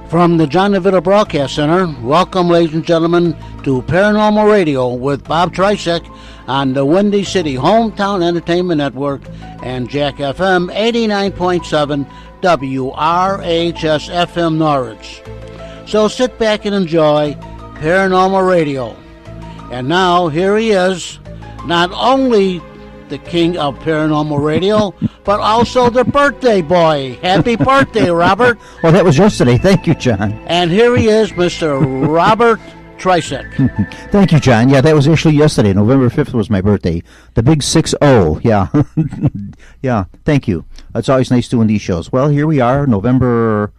From the John DeVito Broadcast Center, welcome, ladies and gentlemen, to Paranormal Radio with Bob Trzeciak on the Windy City Hometown Entertainment Network and Jack FM 89.7 WRHS FM Norwich. So sit back and enjoy Paranormal Radio. And now, here he is, not only the king of Paranormal Radio, but also the birthday boy. Happy birthday, Robert. Well, that was yesterday. Thank you, John. And here he is, Mr. Robert Trzeciak. Thank you, John. Yeah, that was actually yesterday. November 5th was my birthday. The big 6-0. Yeah. Yeah, thank you. It's always nice doing these shows. Well, here we are, November...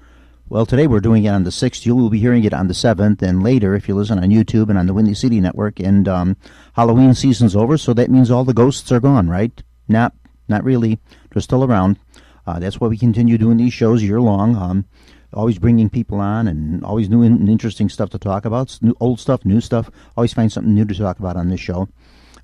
Well, today we're doing it on the 6th. You will be hearing it on the 7th, and later if you listen on YouTube and on the Windy City Network. And Halloween season's over, so that means all the ghosts are gone, right? Not really. They're still around. That's why we continue doing these shows year long. Always bringing people on and always new and interesting stuff to talk about. Old stuff, new stuff. Always find something new to talk about on this show.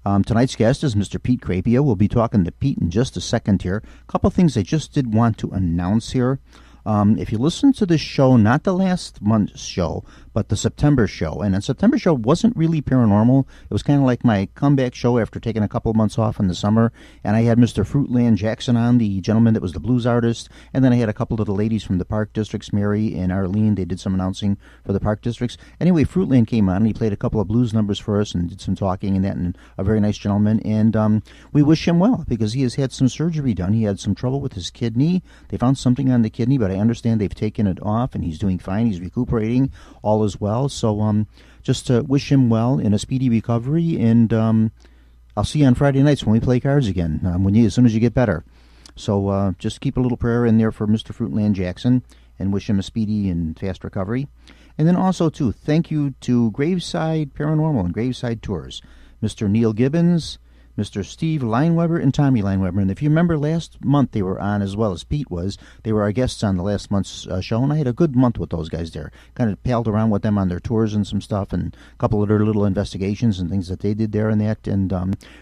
Tonight's guest is Mr. Pete Crapia. We'll be talking to Pete in just a second here. A couple things I just did want to announce here. If you listen to this show, not the last month's show, but the September show, and the September show wasn't really paranormal. It was kind of like my comeback show after taking a couple of months off in the summer, and I had Mr. Fruitland Jackson on, the gentleman that was the blues artist, and then I had a couple of the ladies from the Park Districts, Mary and Arlene. They did some announcing for the Park Districts. Anyway, Fruitland came on, and he played a couple of blues numbers for us and did some talking and that, and a very nice gentleman, and we wish him well, because he has had some surgery done. He had some trouble with his kidney. They found something on the kidney, but I understand they've taken it off, and he's doing fine. He's recuperating. All is well. So just to wish him well in a speedy recovery, and I'll see you on Friday nights when we play cards again, as soon as you get better. So just keep a little prayer in there for Mr. Fruitland Jackson and wish him a speedy and fast recovery. And then also, too, thank you to Graveside Paranormal and Graveside Tours, Mr. Neil Gibbons, Mr. Steve Lineweber, and Tommy Lineweber. And if you remember, last month they were on, as well as Pete was. They were our guests on the last month's show, and I had a good month with those guys there. Kind of palled around with them on their tours and some stuff, and a couple of their little investigations and things that they did there and that, and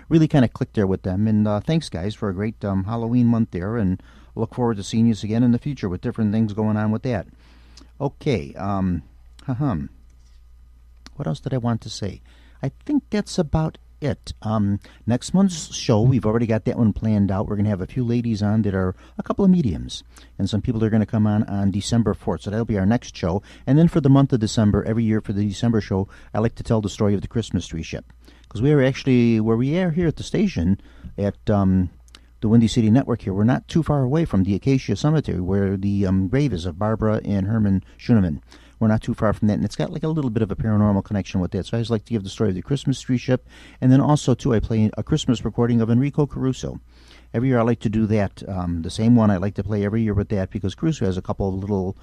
really kind of clicked there with them. And thanks, guys, for a great Halloween month there, and look forward to seeing you again in the future with different things going on with that. Okay, what else did I want to say? I think that's about it. Next month's show, we've already got that one planned out. We're going to have a few ladies on that are a couple of mediums, and some people that are going to come on December 4th. So that'll be our next show. And then for the month of December, every year for the December show, I like to tell the story of the Christmas tree ship, because we are actually, where we are here at the station at the Windy City Network here, we're not too far away from the Acacia Cemetery, where the grave is of Barbara and Herman Schuneman. We're not too far from that, and it's got like a little bit of a paranormal connection with that. So I just like to give the story of the Christmas tree ship, and then also, too, I play a Christmas recording of Enrico Caruso. Every year I like to do that. The same one I like to play every year with that, because Caruso has a couple of little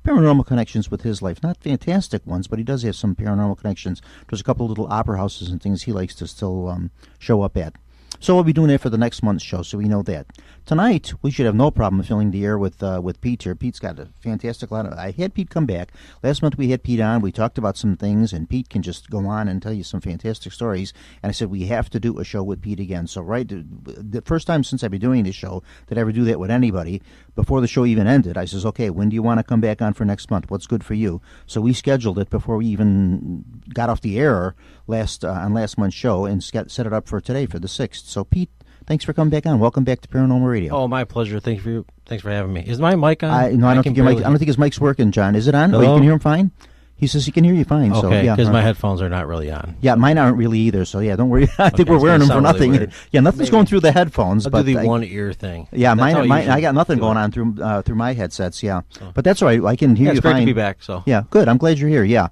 paranormal connections with his life. Not fantastic ones, but he does have some paranormal connections. There's a couple of little opera houses and things he likes to still show up at. So we'll be doing that for the next month's show, so we know that. Tonight, we should have no problem filling the air with Pete here. Pete's got a fantastic lot of... I had Pete come back. Last month we had Pete on. We talked about some things, and Pete can just go on and tell you some fantastic stories. And I said, we have to do a show with Pete again. So the first time since I've been doing this show that I ever do that with anybody, before the show even ended, I says, okay, when do you want to come back on for next month? What's good for you? So we scheduled it before we even got off the air on last month's show, and set it up for today, for the 6th. So Pete, thanks for coming back on. Welcome back to Paranormal Radio. Oh, my pleasure. Thanks for having me. Is my mic on? No, I don't think his mic's working, John. Is it on? Hello? Oh, you can hear him fine? He says he can hear you fine. Okay, because so, my headphones are not really on. Yeah, mine aren't really either, so yeah, don't worry. I think we're wearing them for nothing. Really yeah, nothing's going through the headphones. I'll do the one-ear thing. Yeah, mine I got nothing going on through my headsets, yeah. So. But that's all right. I can hear you fine. It's great to be back. So. Yeah, good. I'm glad you're here, yeah.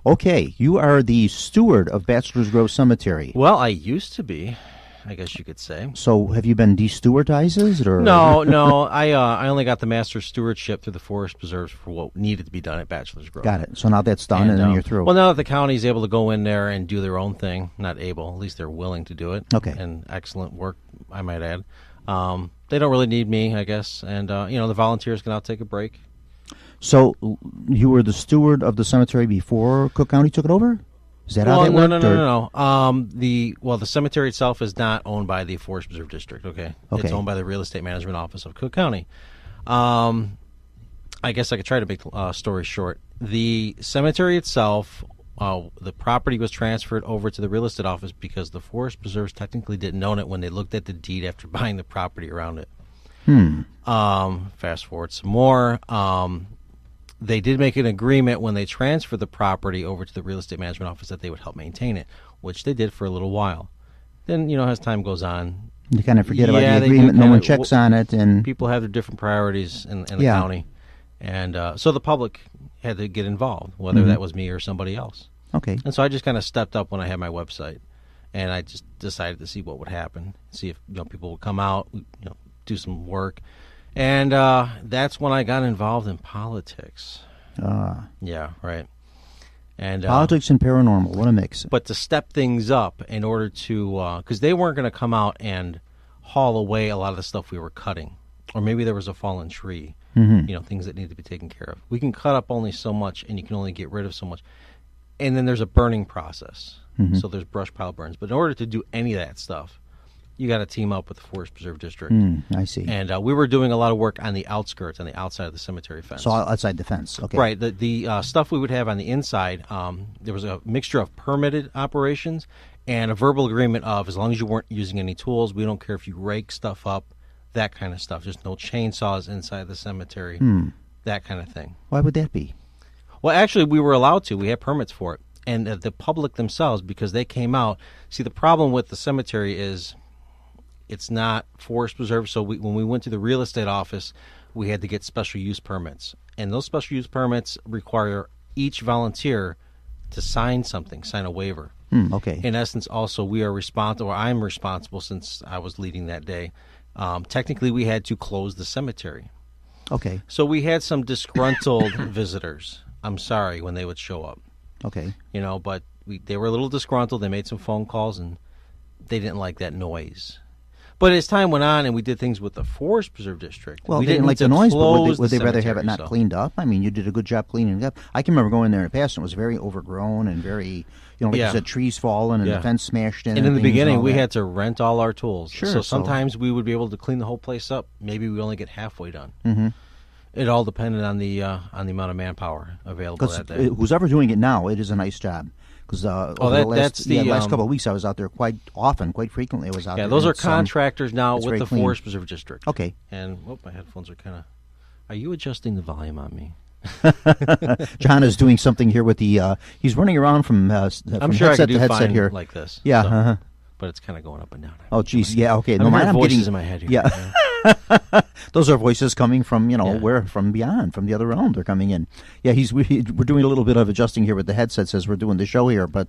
Okay, you are the steward of Bachelors Grove Cemetery. Well, I used to be. I guess you could say. So have you been de-stewardized? Or? No. I only got the master stewardship through the forest preserves for what needed to be done at Bachelors Grove. Got it. So now that's done, and then you're through. Well, now that the county's able to go in there and do their own thing, not able, at least they're willing to do it. Okay. And excellent work, I might add. They don't really need me, I guess, and the volunteers can now take a break. So you were the steward of the cemetery before Cook County took it over? Is that how that worked? No. The cemetery itself is not owned by the Forest Preserve District. Okay. It's owned by the Real Estate Management Office of Cook County. I guess I could try to make the story short. The cemetery itself, the property was transferred over to the real estate office because the Forest Preserves technically didn't own it when they looked at the deed after buying the property around it. Fast forward some more. They did make an agreement when they transferred the property over to the real estate management office that they would help maintain it, which they did for a little while. Then, as time goes on, you kind of forget about the agreement. No one checks on it, and people have their different priorities in the county, and so the public had to get involved, whether that was me or somebody else. Okay. And so I just kind of stepped up when I had my website, and I just decided to see what would happen, see if people would come out, do some work. And that's when I got involved in politics. Yeah, right. And politics and paranormal, what a mix. But to step things up in order to, because they weren't going to come out and haul away a lot of the stuff we were cutting. Or maybe there was a fallen tree, things that need to be taken care of. We can cut up only so much, and you can only get rid of so much. And then there's a burning process. So there's brush pile burns. But in order to do any of that stuff, you got to team up with the Forest Preserve District. I see. And we were doing a lot of work on the outskirts, on the outside of the cemetery fence. So outside the fence, okay. Right. The stuff we would have on the inside, there was a mixture of permitted operations and a verbal agreement of as long as you weren't using any tools, we don't care if you rake stuff up, that kind of stuff. There's no chainsaws inside the cemetery, that kind of thing. Why would that be? Well, actually, we were allowed to. We had permits for it. And the public themselves, because they came out. See, the problem with the cemetery is it's not forest preserve, so when we went to the real estate office, we had to get special use permits. And those special use permits require each volunteer to sign something, sign a waiver. Okay. In essence, also, we are responsible, or I'm responsible since I was leading that day. Technically, we had to close the cemetery. Okay. So we had some disgruntled visitors. I'm sorry, when they would show up. Okay. But they were a little disgruntled. They made some phone calls, and they didn't like that noise. But as time went on and we did things with the Forest Preserve District, well, we they didn't like the noise, but would they rather have it not so. cleaned up? I mean, you did a good job cleaning it up. I can remember going there in the past, and it was very overgrown and very, like you said, trees fallen and the fence smashed in. And in the beginning, we that. had to rent all our tools. Sure. So sometimes we would be able to clean the whole place up. Maybe we only get halfway done. It all depended on the amount of manpower available that day. Who's ever doing it now, it is a nice job. Because the last couple of weeks I was out there quite often, quite frequently. I was out there. Yeah, those are contractors now with the clean. Forest Preserve District. Okay. And my headphones are kind of. Are you adjusting the volume on me? John is doing something here with the. He's running around from I'm sure headset I could do to headset fine here. Like this. Yeah. So, but it's kind of going up and down. Oh, geez. Yeah. Okay. No, I'm voices in my head here. Yeah. Those are voices coming from from beyond, from the other realm. They're coming in. Yeah, we're doing a little bit of adjusting here with the headsets as we're doing the show here, but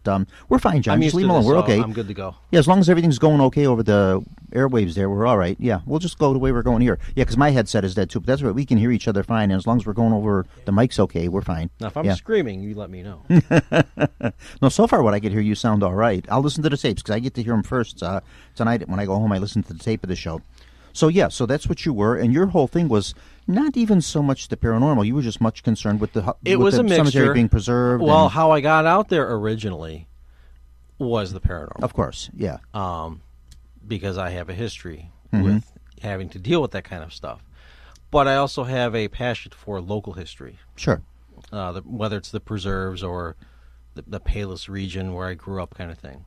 we're fine, John. Just leave them alone. We're okay. I'm good to go. Yeah, as long as everything's going okay over the airwaves there, we're all right. Yeah, we'll just go the way we're going here. Yeah, because my headset is dead too, but that's right. We can hear each other fine, and as long as we're going over the mic's okay, we're fine. Now, if I'm screaming, you let me know. No, so far what I get hear you sound all right. I'll listen to the tapes because I get to hear them first tonight when I go home. I listen to the tape of the show. So, so that's what you were, and your whole thing was not even so much the paranormal. You were just much concerned with the cemetery being preserved. Well, how I got out there originally was the paranormal. Of course, yeah. Because I have a history with having to deal with that kind of stuff. But I also have a passion for local history. Sure. Whether it's the preserves or the Palos region where I grew up kind of thing.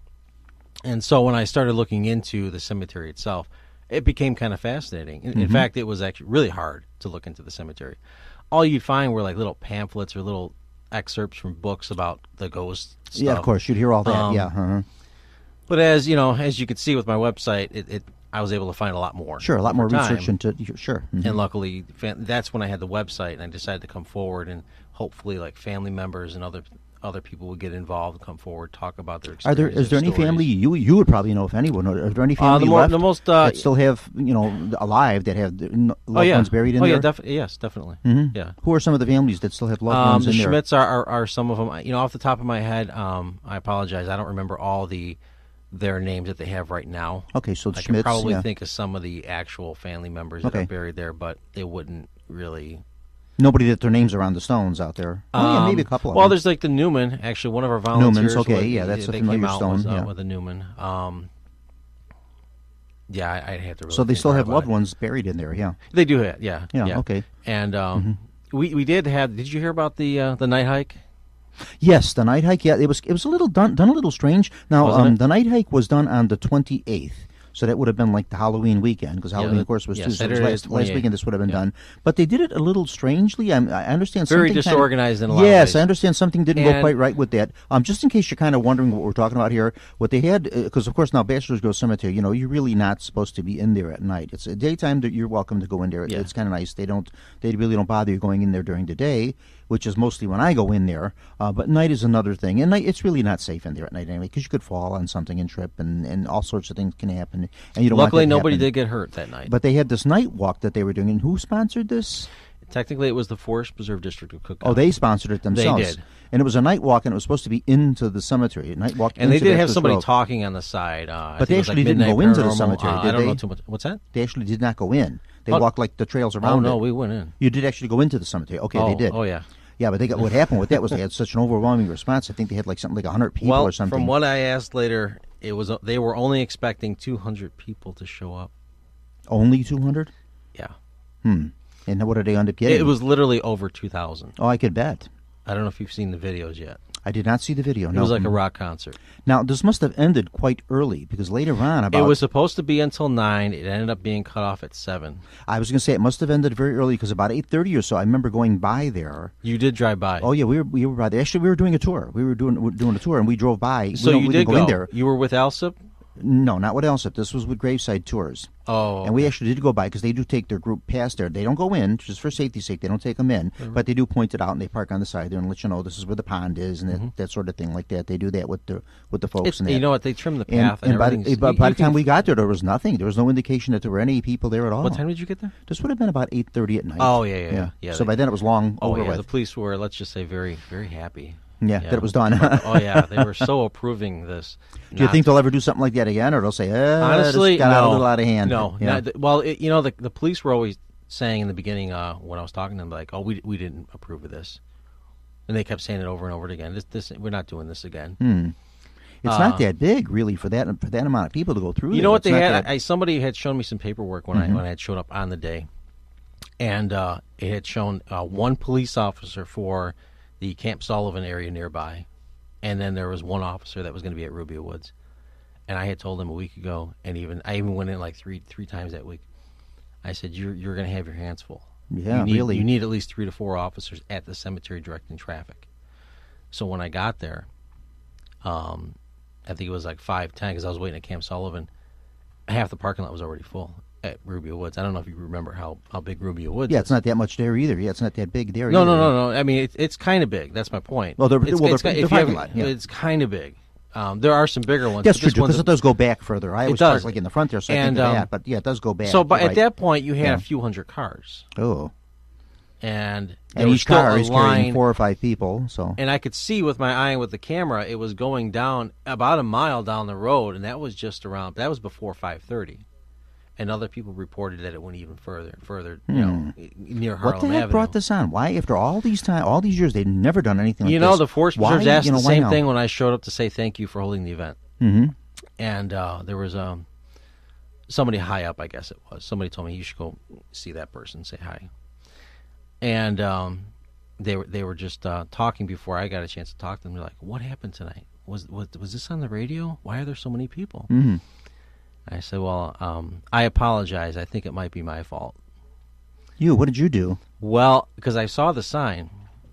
And so when I started looking into the cemetery itself, it became kind of fascinating. In fact, it was actually really hard to look into the cemetery. All you'd find were like little pamphlets or little excerpts from books about the ghost stuff. Yeah, of course, you'd hear all that. But as you could see with my website, I was able to find a lot more. Sure, a lot more research into sure. And luckily, that's when I had the website, and I decided to come forward and hopefully, like family members and other other people would get involved, come forward, talk about their Is experiences. there any family you would probably know if anyone? Are there any family left that still have alive that have loved ones buried in there? Yes, definitely. Mm-hmm. Yeah. Who are some of the families that still have loved ones in there? The Schmidts are some of them. Off the top of my head, I apologize. I don't remember all their names that they have right now. Okay, so the I Schmidts. could probably think of some of the actual family members that are buried there, but it wouldn't really. Nobody that their names are on the stones out there. Maybe a couple of them. Well, there's like the Newman. Actually, one of our volunteers. Newman's, okay, that's a familiar stone. With the Newman. I'd have to really So they still have loved it. ones buried in there, yeah. They do have, yeah. Okay. And we did have. Did you hear about the night hike? Yes, the night hike. Yeah, it was a little done a little strange. Now, the night hike was done on the 28th. So that would have been like the Halloween weekend, because Halloween, of course, was Tuesday. Last weekend this would have been done. But they did it a little strangely. I understand very something disorganized in a lot of ways. Yes, I understand something didn't go quite right with that. Just in case you're kind of wondering what we're talking about here, what they had, because of course now Bachelors Grove Cemetery, you're really not supposed to be in there at night. It's a daytime that you're welcome to go in there. It's kind of nice. They really don't bother you going in there during the day, which is mostly when I go in there. But night is another thing. And night, it's really not safe in there at night anyway, because you could fall on something and trip, and all sorts of things can happen. And you don't Luckily, want that to nobody happen. did get hurt that night. But they had this night walk that they were doing. And who sponsored this? Technically, it was the Forest Preserve District of Cook County. Oh, they sponsored it themselves. They did. And it was a night walk, and it was supposed to be into the cemetery. A night walk and they into did have Bachelors somebody Grove. talking on the side. But they actually didn't go into the Paranormal. cemetery, did I don't they? know too much. What's that? They actually did not go in. They walked like the trails around it. Oh, no, we went in. You did actually go into the cemetery. Okay, they did. Oh, yeah. Yeah, but what happened with that was they had such an overwhelming response. I think they had like something like 100 people or something. From what I asked later, they were only expecting 200 people to show up. Only 200? Yeah. And what did they end up getting? It was literally over 2,000. Oh, I could bet. I don't know if you've seen the videos yet. I did not see the video. It was like a rock concert. Now, this must have ended quite early, because later on It was supposed to be until 9. It ended up being cut off at 7. I was going to say it must have ended very early, because about 8:30 or so, I remember going by there. You did drive by. Oh, yeah, we were by there. Actually, we were doing a tour. We were doing a tour, and we drove by. So we did go in there. You were with Alsip? No, not with Elsip. This was with Graveside Tours. Oh. And we actually did go by, because they do take their group past there. They don't go in, just for safety's sake. They don't take them in. But they do point it out, and they park on the side there and let you know this is where the pond is, and that sort of thing like that. They do that with the folks. And that. You know what? They trim the path. And by the time we got there was nothing. There was no indication that there were any people there at all. What time did you get there? This would have been about 8:30 at night. Oh, yeah. So by then it was long over with. The police were, let's just say, very, very happy. Yeah, that it was done. Oh, yeah. They were so approving this. Do you think they'll ever do something like that again, or they'll say, honestly, this got out a little out of hand? No. Yeah. The police were always saying in the beginning when I was talking to them, like, oh, we didn't approve of this. And they kept saying it over and over again. This we're not doing this again. It's not that big, really, for that amount of people to go through. You know what they had? Somebody had shown me some paperwork when I had showed up on the day, and it had shown one police officer for the Camp Sullivan area nearby, and then there was one officer that was going to be at Rubio Woods. And I had told him a week ago, and I even went in like three times that week. I said, "You're going to have your hands full. Yeah, You need at least 3 to 4 officers at the cemetery directing traffic." So when I got there, I think it was like 5:10 because I was waiting at Camp Sullivan. Half the parking lot was already full at Rubio Woods. I don't know if you remember how big Rubio Woods is. Yeah, it's not that much there either. Yeah, it's not that big there No, either. no. I mean, it's kind of big. That's my point. Well, they're parking lot. Yeah. It's kind of big. There are some bigger ones. That's true, because it does go back further. I always park like in the front there, so I think of that. But yeah, it does go back. So at that point, you had a few hundred cars. Oh. And each car is carrying 4 or 5 people. So. And I could see with my eye and with the camera, it was going down about a mile down the road, and that was just around. That was before 5:30. And other people reported that it went even further, near Harlem What the heck Avenue. brought this on? Why, after all these years, they'd never done anything like this? The Forest Preserves asked the same thing when I showed up to say thank you for holding the event. Mm-hmm. And there was somebody high up, I guess it was. Somebody told me you should go see that person, say hi. And they were just talking before I got a chance to talk to them. They're like, "What happened tonight? Was this on the radio? Why are there so many people?" Mm-hmm. I said, "Well, I apologize. I think it might be my fault." What did you do? Well, because I saw the sign,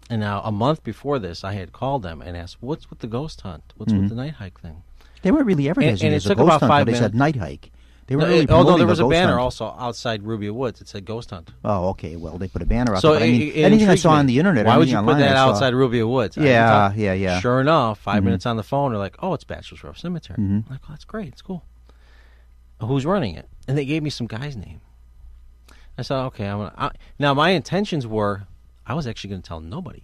and now a month before this, I had called them and asked, "What's with the ghost hunt? What's with the night hike thing?" They weren't really advertising and it as it a took about ghost hunt, 5 but they said minutes. night hike. They were really although there promoting was the a ghost banner hunt. also outside Ruby Woods. It said Ghost Hunt. Oh, okay. Well, they put a banner out So there. But I mean, it anything I intrigued saw me. on the internet, Why would you online, put that I saw- outside Ruby Woods? Yeah. Sure enough, 5 minutes on the phone, they're like, "Oh, it's Bachelors Grove Cemetery." I'm like, "Oh, that's great. It's cool." Who's running it? And they gave me some guy's name. I said, "Okay, now my intentions were, I was actually going to tell nobody.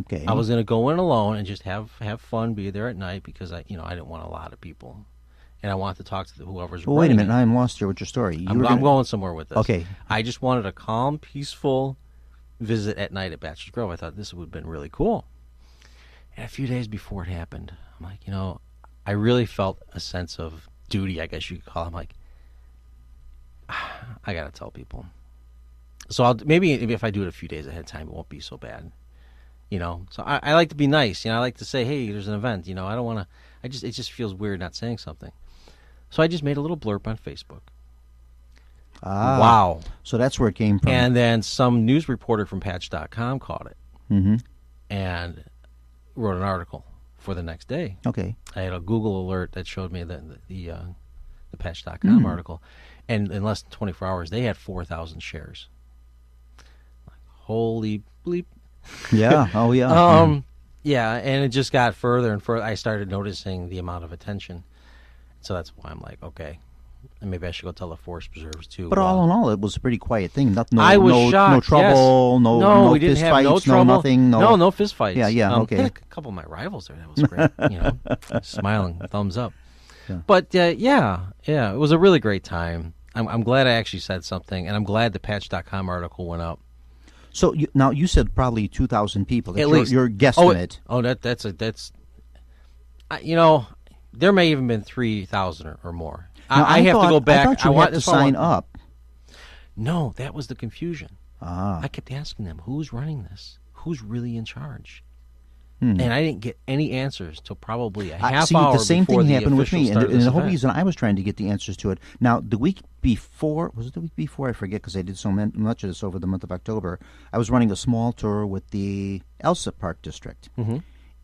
Okay. I was going to go in alone and just have fun, be there at night because I didn't want a lot of people, and I wanted to talk to whoever's. Well, wait a running minute. it. I'm lost here with your story. I'm going somewhere with this. Okay. I just wanted a calm, peaceful visit at night at Bachelors Grove. I thought this would have been really cool. And a few days before it happened, I'm like, I really felt a sense of duty, I guess you could call it. I'm like, I got to tell people. So maybe if I do it a few days ahead of time, it won't be so bad. So I like to be nice. I like to say, hey, there's an event. I don't want to. It just feels weird not saying something. So I just made a little blurb on Facebook. Ah, Wow. So that's where it came from. And then some news reporter from Patch.com caught it and wrote an article for the next day. Okay. I had a Google alert that showed me the Patch.com article, and in less than 24 hours, they had 4,000 shares. Like, holy bleep. Yeah. Oh, yeah. Yeah, and it just got further and further. I started noticing the amount of attention. So that's why I'm like, okay, and maybe I should go tell the forest preserves too. But all in all, it was a pretty quiet thing. Nothing. I was shocked. No trouble. Yes. No we didn't fist have fights. no trouble. Nothing. No fist fights. Yeah. Okay. I had a couple of my rivals there. That was great. Smiling, thumbs up. Yeah. But yeah, it was a really great time. I'm glad I actually said something, and I'm glad the Patch.com article went up. So now you said probably 2,000 people. That's At least your guesstimate. That's there may even been 3,000 or more. Now, I have to go back. I thought you had to sign up. No, that was the confusion. Ah. I kept asking them, who's running this? Who's really in charge? And I didn't get any answers till probably a half see, hour the same before thing the happened with official me, start and of this the whole event. reason I was trying to get the answers to it. Now, the week before, was it the week before? I forget because I did so much of this over the month of October. I was running a small tour with the Elsa Park District.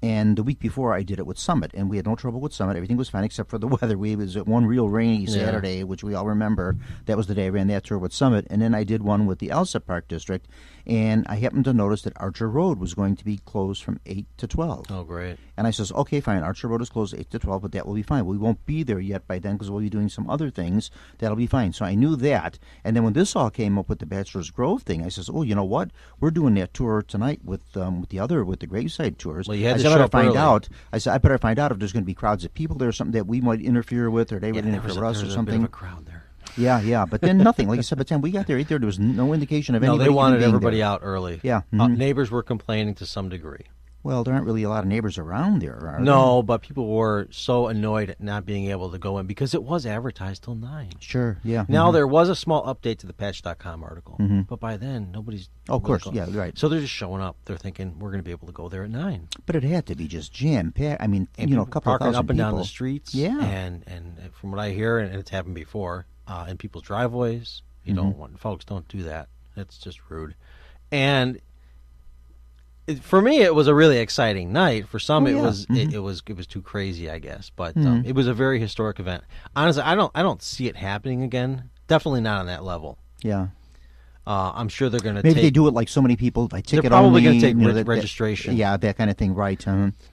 And the week before, I did it with Summit, and we had no trouble with Summit. Everything was fine except for the weather. We was at one real rainy Saturday, which we all remember. That was the day I ran that tour with Summit. And then I did one with the Elsa Park District, and I happened to notice that Archer Road was going to be closed from 8 to 12. Oh, great. And I says, okay, fine, Archer Road is closed 8 to 12, but that will be fine. We won't be there yet by then because we'll be doing some other things. That'll be fine. So I knew that. And then when this all came up with the Bachelors Grove thing, I says, oh, you know what? We're doing that tour tonight with the graveside tours. Well, you had I to said, show I better up find early. out. I said, I better find out if there's going to be crowds of people there or something that we might interfere with or they would interfere with us or There something. was a bit of a crowd there. Yeah, but then nothing. Like I said, by the time we got there 8:30, there was no indication of No, anybody they wanted even being everybody there. out early. Yeah. Neighbors were complaining to some degree. Well, there aren't really a lot of neighbors around there, are there? No, but people were so annoyed at not being able to go in because it was advertised till 9. Sure, yeah. Now, there was a small update to the Patch.com article, but by then, nobody's... Oh, of course, really yeah, right. So they're just showing up. They're thinking, we're going to be able to go there at 9. But it had to be just jam-packed. I mean, And a people couple of parking thousand up and down people. the streets. Yeah. And from what I hear, and it's happened before, in people's driveways, you don't want... Folks, don't do that. It's just rude. And... For me, it was a really exciting night. For some, it was too crazy, I guess. But it was a very historic event. Honestly, I don't see it happening again. Definitely not on that level. Yeah. I'm sure they're going to Maybe take... they do it like so many people, like ticket They're probably only. going to take that- registration. yeah, that kind of thing, right.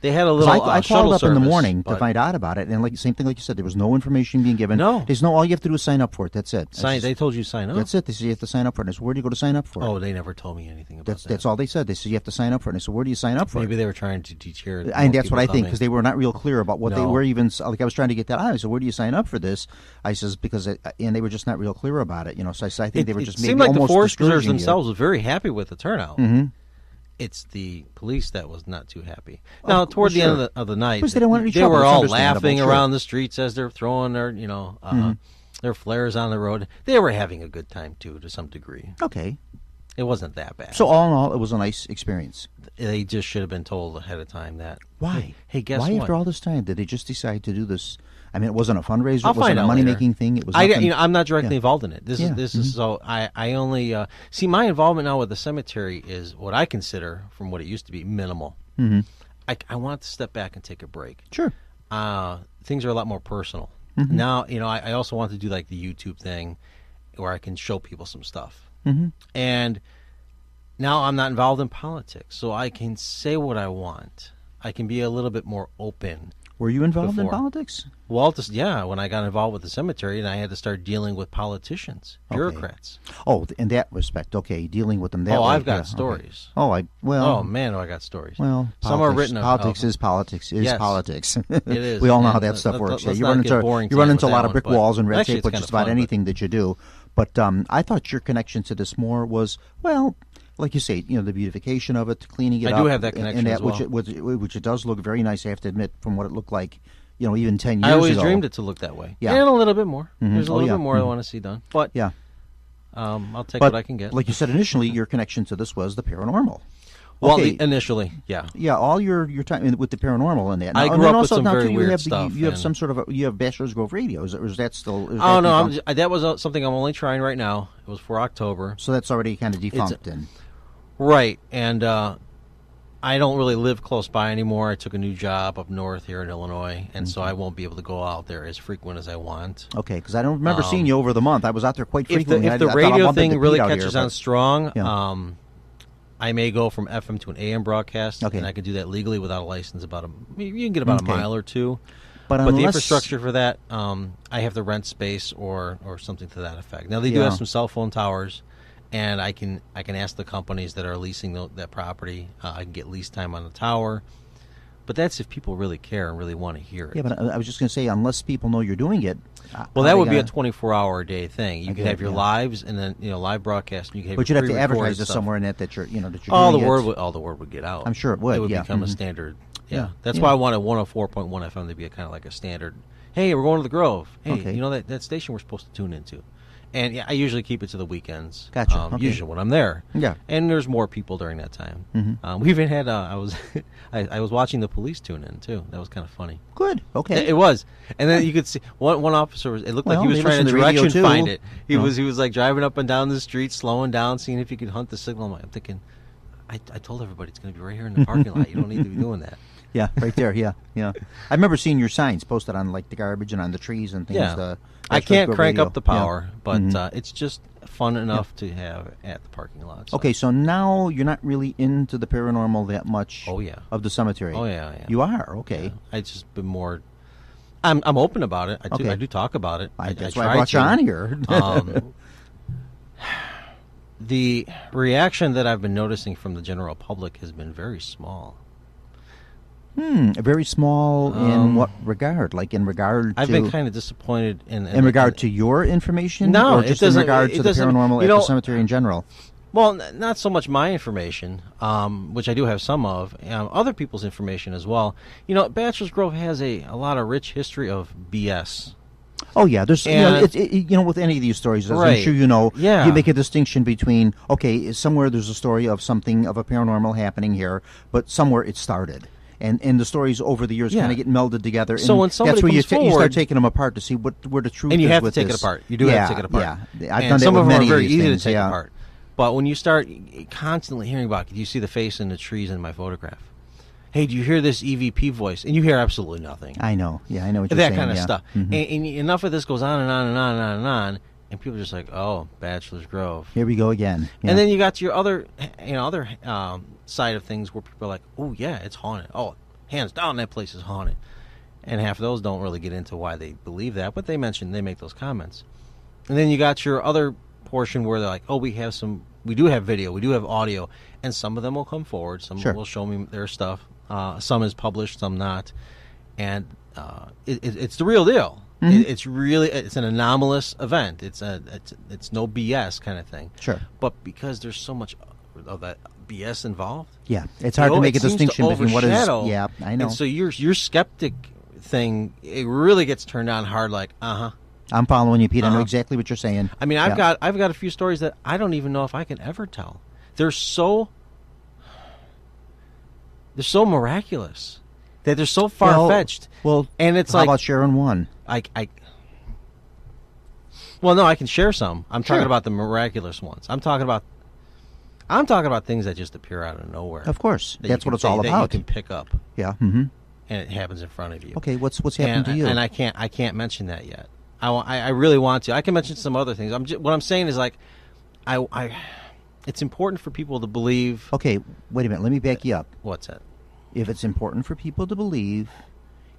They had a 'Cause little I shuttle called up in the service, morning to but find out about it, and same thing like you said, there was no information being given. No. There's all you have to do is sign up for it. That's it. They told you to sign up. That's it. They said you have to sign up for it. And I said, where do you go to sign up for it? Oh, they never told me anything about that. That's all they said. They said you have to sign up for it. And I said, where do you sign up for Maybe it? they were trying to deter. And that's what I think, because they were not real clear about what they No. were even. Like I was trying to get that out. I said, where do you sign up for this? I says and they were just not real clear about it. So I think they were just it maybe seemed like the almost forest preservers discouraging you. themselves were very happy with the turnout. It's the police that was not too happy. Now, toward the end of the night, Because they don't want any they trouble. were It's all understandable, laughing sure. around the streets as they're throwing their, their flares on the road. They were having a good time too, to some degree. Okay. It wasn't that bad. So all in all, it was a nice experience. They just should have been told ahead of time that. Why? Hey, guess Why what? after all this time did they just decide to do this? I mean, it wasn't a fundraiser. I'll It wasn't find a out money-making later. thing. It was nothing. I'm not directly Yeah. involved in it. This is so. I only see my involvement now with the cemetery is what I consider, from what it used to be, minimal. I want to step back and take a break. Sure. Things are a lot more personal. Now, I also want to do like the YouTube thing where I can show people some stuff. And now I'm not involved in politics, so I can say what I want. I can be a little bit more open. Were you involved in politics? Well, when I got involved with the cemetery, and I had to start dealing with politicians, bureaucrats. Oh, in that respect, okay, dealing with them that way. I've got stories. Okay. Oh man, I got stories. Well, some are written. Politics is politics. Yes. Politics. It is. We all know how that stuff works. You run into a lot of brick walls and red tape with just about anything that you do. But I thought your connection to this more was, well, like you say, the beautification of it, cleaning it up. I do have that connection as well. Which it does look very nice, I have to admit, from what it looked like, even 10 years ago. I always dreamed it to look that way. Yeah. And a little bit more. There's a little bit more I want to see done. But yeah. I'll take what I can get. Like you said initially, your connection to this was the paranormal. Well, initially, yeah. Yeah, all your time with the paranormal and that. I grew up with some very weird stuff. You have some sort of you have Bachelors Grove Radio. Is that still? That was something I'm only trying right now. It was for October. So that's already kind of defunct then. Right, and I don't really live close by anymore. I took a new job up north here in Illinois, and so I won't be able to go out there as frequent as I want. Okay, because I don't remember seeing you over the month. I was out there quite frequently. If the radio thing really catches on strong, I may go from FM to an AM broadcast, and I could do that legally without a license. You can get about a mile or two. But the infrastructure for that, I have to rent space or something to that effect. Now, they do have some cell phone towers. And I can ask the companies that are leasing that property. I can get lease time on the tower, but that's if people really care and really want to hear it. Yeah, but I was just going to say, unless people know you're doing it. Well, that would be a 24-hour a day thing. You could have your lives and then live broadcast. But you'd have to advertise this somewhere in that you're that you're all doing the word would get out. I'm sure it would. It would become a standard. Yeah, that's why I wanted 104.1 FM to be a kind of like a standard. Hey, we're going to the Grove. Hey, that station we're supposed to tune into. And I usually keep it to the weekends. Gotcha. Usually when I'm there. Yeah. And there's more people during that time. We even had I was watching the police tune in too. That was kind of funny. Good. Okay. It was. And then you could see one officer. It looked like he was trying to direction find it. He was like driving up and down the street, slowing down, seeing if he could hunt the signal. I'm thinking, I told everybody it's going to be right here in the parking lot. You don't need to be doing that. Yeah, right there. Yeah. I remember seeing your signs posted on like the garbage and on the trees and things. Yeah. I can't crank up the power, but it's just fun enough to have at the parking lot. So. Okay, so now you're not really into the paranormal that much. Oh yeah. Of the cemetery. Oh yeah. You are okay. Yeah. I just been more. I'm open about it. I do talk about it. That's why I brought you on here. The reaction that I've been noticing from the general public has been very small. Very small in what regard? Like in regard to... I've been kind of disappointed in regard to your information? No, or just in regard to the paranormal at the cemetery in general? Well, not so much my information, which I do have some of, other people's information as well. Bachelors Grove has a lot of rich history of BS. Oh yeah, there's with any of these stories, as I'm sure you know, you make a distinction between somewhere there's a story of something of a paranormal happening here, but somewhere it started. And the stories over the years kind of get melded together. So when somebody that's where comes you start taking them apart to see where the truth is. And you have to with take this. it apart. You do have to take it apart. Yeah, I've done that with many of these things. Some of them are very easy to take apart. But when you start constantly hearing about, do you see the face in the trees in my photograph? Hey, do you hear this EVP voice? And you hear absolutely nothing. I know. Yeah, I know what you're saying. That kind of stuff. And enough of this goes on and on and on and on and on. And people are just like, oh, Bachelors Grove. Here we go again. Yeah. And then you got your other side of things where people are like, oh, yeah, it's haunted. Oh, hands down, that place is haunted. And half of those don't really get into why they believe that, but they make those comments. And then you got your other portion where they're like, oh, we do have video, we do have audio, and some of them will come forward, some will show me their stuff. Some is published, some not. And it's the real deal. It's an anomalous event. It's no BS kind of thing. Sure. But because there's so much of that BS involved. Yeah, it's hard to make a distinction between what is. Yeah, I know. And so your skeptic thing, it really gets turned on hard. Like, I'm following you, Pete. I know exactly what you're saying. I mean, I've got a few stories that I don't even know if I can ever tell. They're so miraculous that they're so far fetched. Well, and it's how about sharing one? Well, no, I can share some. I'm talking about the miraculous ones. I'm talking about things that just appear out of nowhere. Of course, that's what it's all about. That you can pick up. Yeah. and it happens in front of you. Okay, what's happened to you? And I can't mention that yet. I really want to. I can mention some other things. What I'm saying is like, it's important for people to believe. Okay, wait a minute. Let me back you up. What's that? If it's important for people to believe,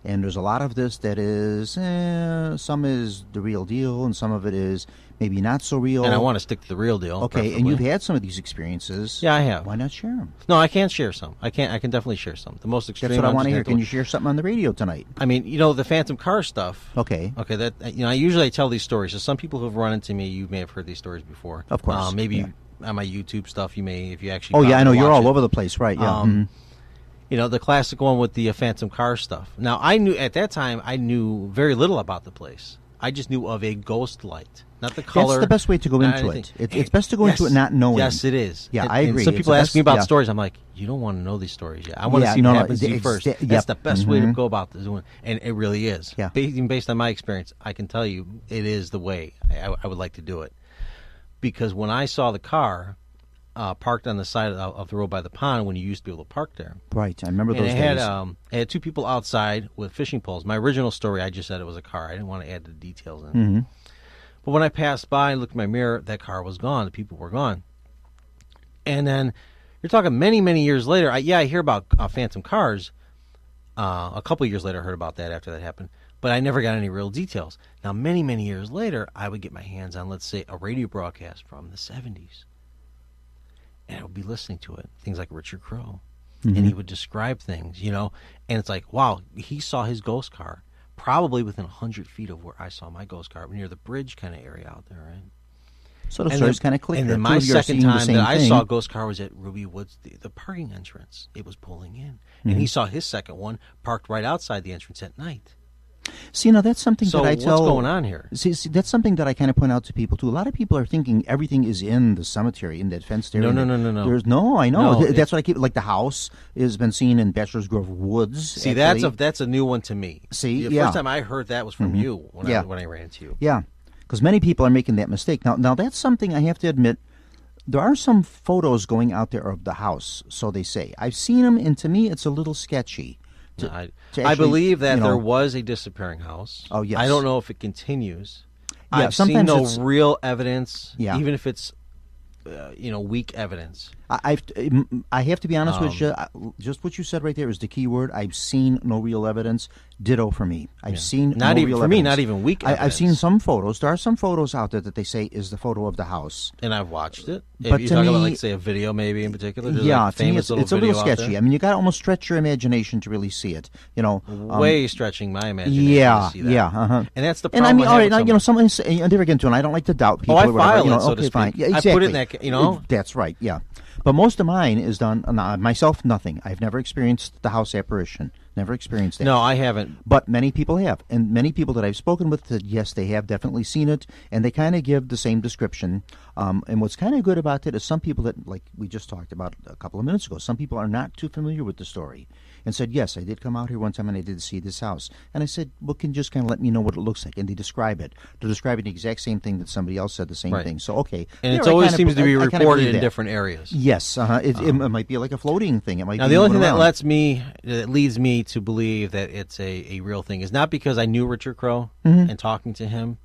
and there's a lot of this that is, some is the real deal, and some of it is maybe not so real. And I want to stick to the real deal. Okay, preferably. and you've had some of these experiences. Yeah, I have. Why not share them? No, I can't share some. I can definitely share some. The most extreme. That's what I want to hear. Can you share something on the radio tonight? I mean, the phantom car stuff. Okay. Okay, that I usually tell these stories. So some people who have run into me, you may have heard these stories before. Of course. Maybe on my YouTube stuff, you may, if you actually. Oh yeah, I know you're all it. over the place, right? Yeah. The classic one with the phantom car stuff. Now, at that time, I knew very little about the place. I just knew of a ghost light, not the color. That's the best way to go into it. It's best to go into it not knowing. Yes, it is. Yeah, I agree. Some people ask me about stories. I'm like, you don't want to know these stories yet. I want to see what happens to you first. That's the best way to go about this one, and it really is. Yeah. Even based on my experience, I can tell you it is the way I would like to do it. Because when I saw the car parked on the side of the road by the pond when you used to be able to park there. Right, I remember those days. It had two people outside with fishing poles. My original story, I just said it was a car. I didn't want to add the details in. But when I passed by and looked in my mirror, that car was gone. The people were gone. And then you're talking many, many years later. I hear about phantom cars. A couple of years later, I heard about that after that happened. But I never got any real details. Now, many, many years later, I would get my hands on, let's say, a radio broadcast from the 70s. And I would be listening to it, things like Richard Crowe. And he would describe things, and it's like, wow, he saw his ghost car probably within 100 feet of where I saw my ghost car, near the bridge kind of area out there, right? So the stories kind of clicked. And then my second time that I saw a ghost car was at Ruby Woods, the parking entrance. It was pulling in. And he saw his second one parked right outside the entrance at night. See, now that's something that I tell. So what's going on here? See, that's something that I kind of point out to people too. A lot of people are thinking everything is in the cemetery, in that fenced area. No. I know. No, that's what I keep. Like the house has been seen in Bachelors Grove Woods. See, that's a new one to me. See, the first time I heard that was from you when I ran into you. Yeah, because many people are making that mistake. Now that's something I have to admit. There are some photos going out there of the house, so they say. I've seen them, and to me, it's a little sketchy. I believe that there was a disappearing house. Oh, yes. I don't know if it continues. Yeah, I've seen no real evidence, even if it's weak evidence. I have to be honest with you. Just what you said right there is the key word. I've seen no real evidence. Ditto for me. I've seen not no even real for evidence. me. Not even weak evidence. I've seen some photos. There are some photos out there that they say is the photo of the house, and I've watched it. But if you talk about, like, say, a video, maybe in particular. There's to me, it's a little sketchy. I mean, you got to almost stretch your imagination to really see it. Way stretching my imagination. Yeah, to see that. Yeah. And that's the problem. And I mean, all right, now someone say, and there again, too, and I don't like to doubt people. I or whatever, file it, so to speak. Fine. Yeah, exactly. I put it in that. That's right. Yeah. But most of mine is done, myself, nothing. I've never experienced the house apparition. Never experienced that. No, I haven't. But many people have. And many people that I've spoken with said, yes, they have definitely seen it. And they kind of give the same description. And what's kind of good about it is some people that, like we just talked about a couple of minutes ago, some people are not too familiar with the story. And said, yes, I did come out here one time and I did see this house. And I said, well, can you just kind of let me know what it looks like? And they describe it. They're describing the exact same thing that somebody else said the same thing. So, okay. And it always seems to be reported in different areas. Yes. It might be like a floating thing. It might now, be the only thing around. that leads me to believe that it's a real thing is not because I knew Richard Crowe and talking to him,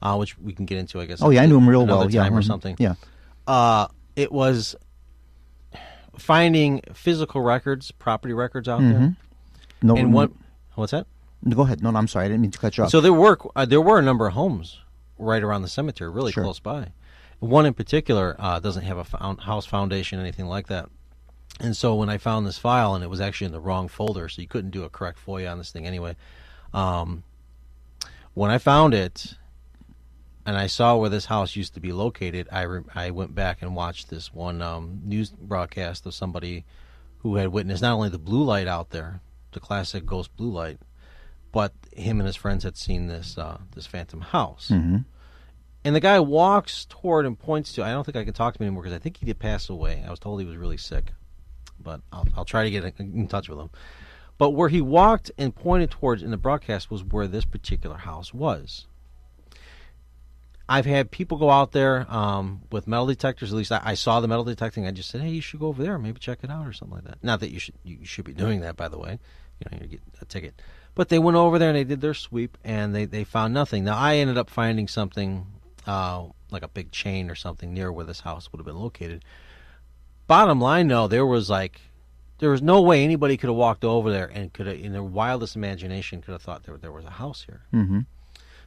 which we can get into, I guess. Oh, yeah, I knew him real well. Time or something. Yeah. It was finding physical records, property records out there. No, and what's that? Go ahead. No, I'm sorry. I didn't mean to cut you off. So there were a number of homes right around the cemetery, really close by. One in particular doesn't have a house foundation, anything like that. And so when I found this file, and it was actually in the wrong folder, so you couldn't do a correct FOIA on this thing anyway. When I found it, and I saw where this house used to be located, I went back and watched this one news broadcast of somebody who had witnessed not only the blue light out there, the classic ghost blue light, but him and his friends had seen this phantom house. And the guy walks toward and points to. I don't think I can talk to him anymore because I think he did pass away. I was told he was really sick, but I'll try to get in touch with him. But where he walked and pointed towards in the broadcast was where this particular house was. I've had people go out there with metal detectors. At least I saw the metal detecting. I just said, hey, you should go over there and maybe check it out or something like that. Not that you should be doing that, by the way. you get a ticket. But they went over there and they did their sweep, and they found nothing. Now, I ended up finding something like a big chain or something near where this house would have been located. Bottom line, though, there was no way anybody could have walked over there and could have, in their wildest imagination, could have thought there was a house here. Mm-hmm.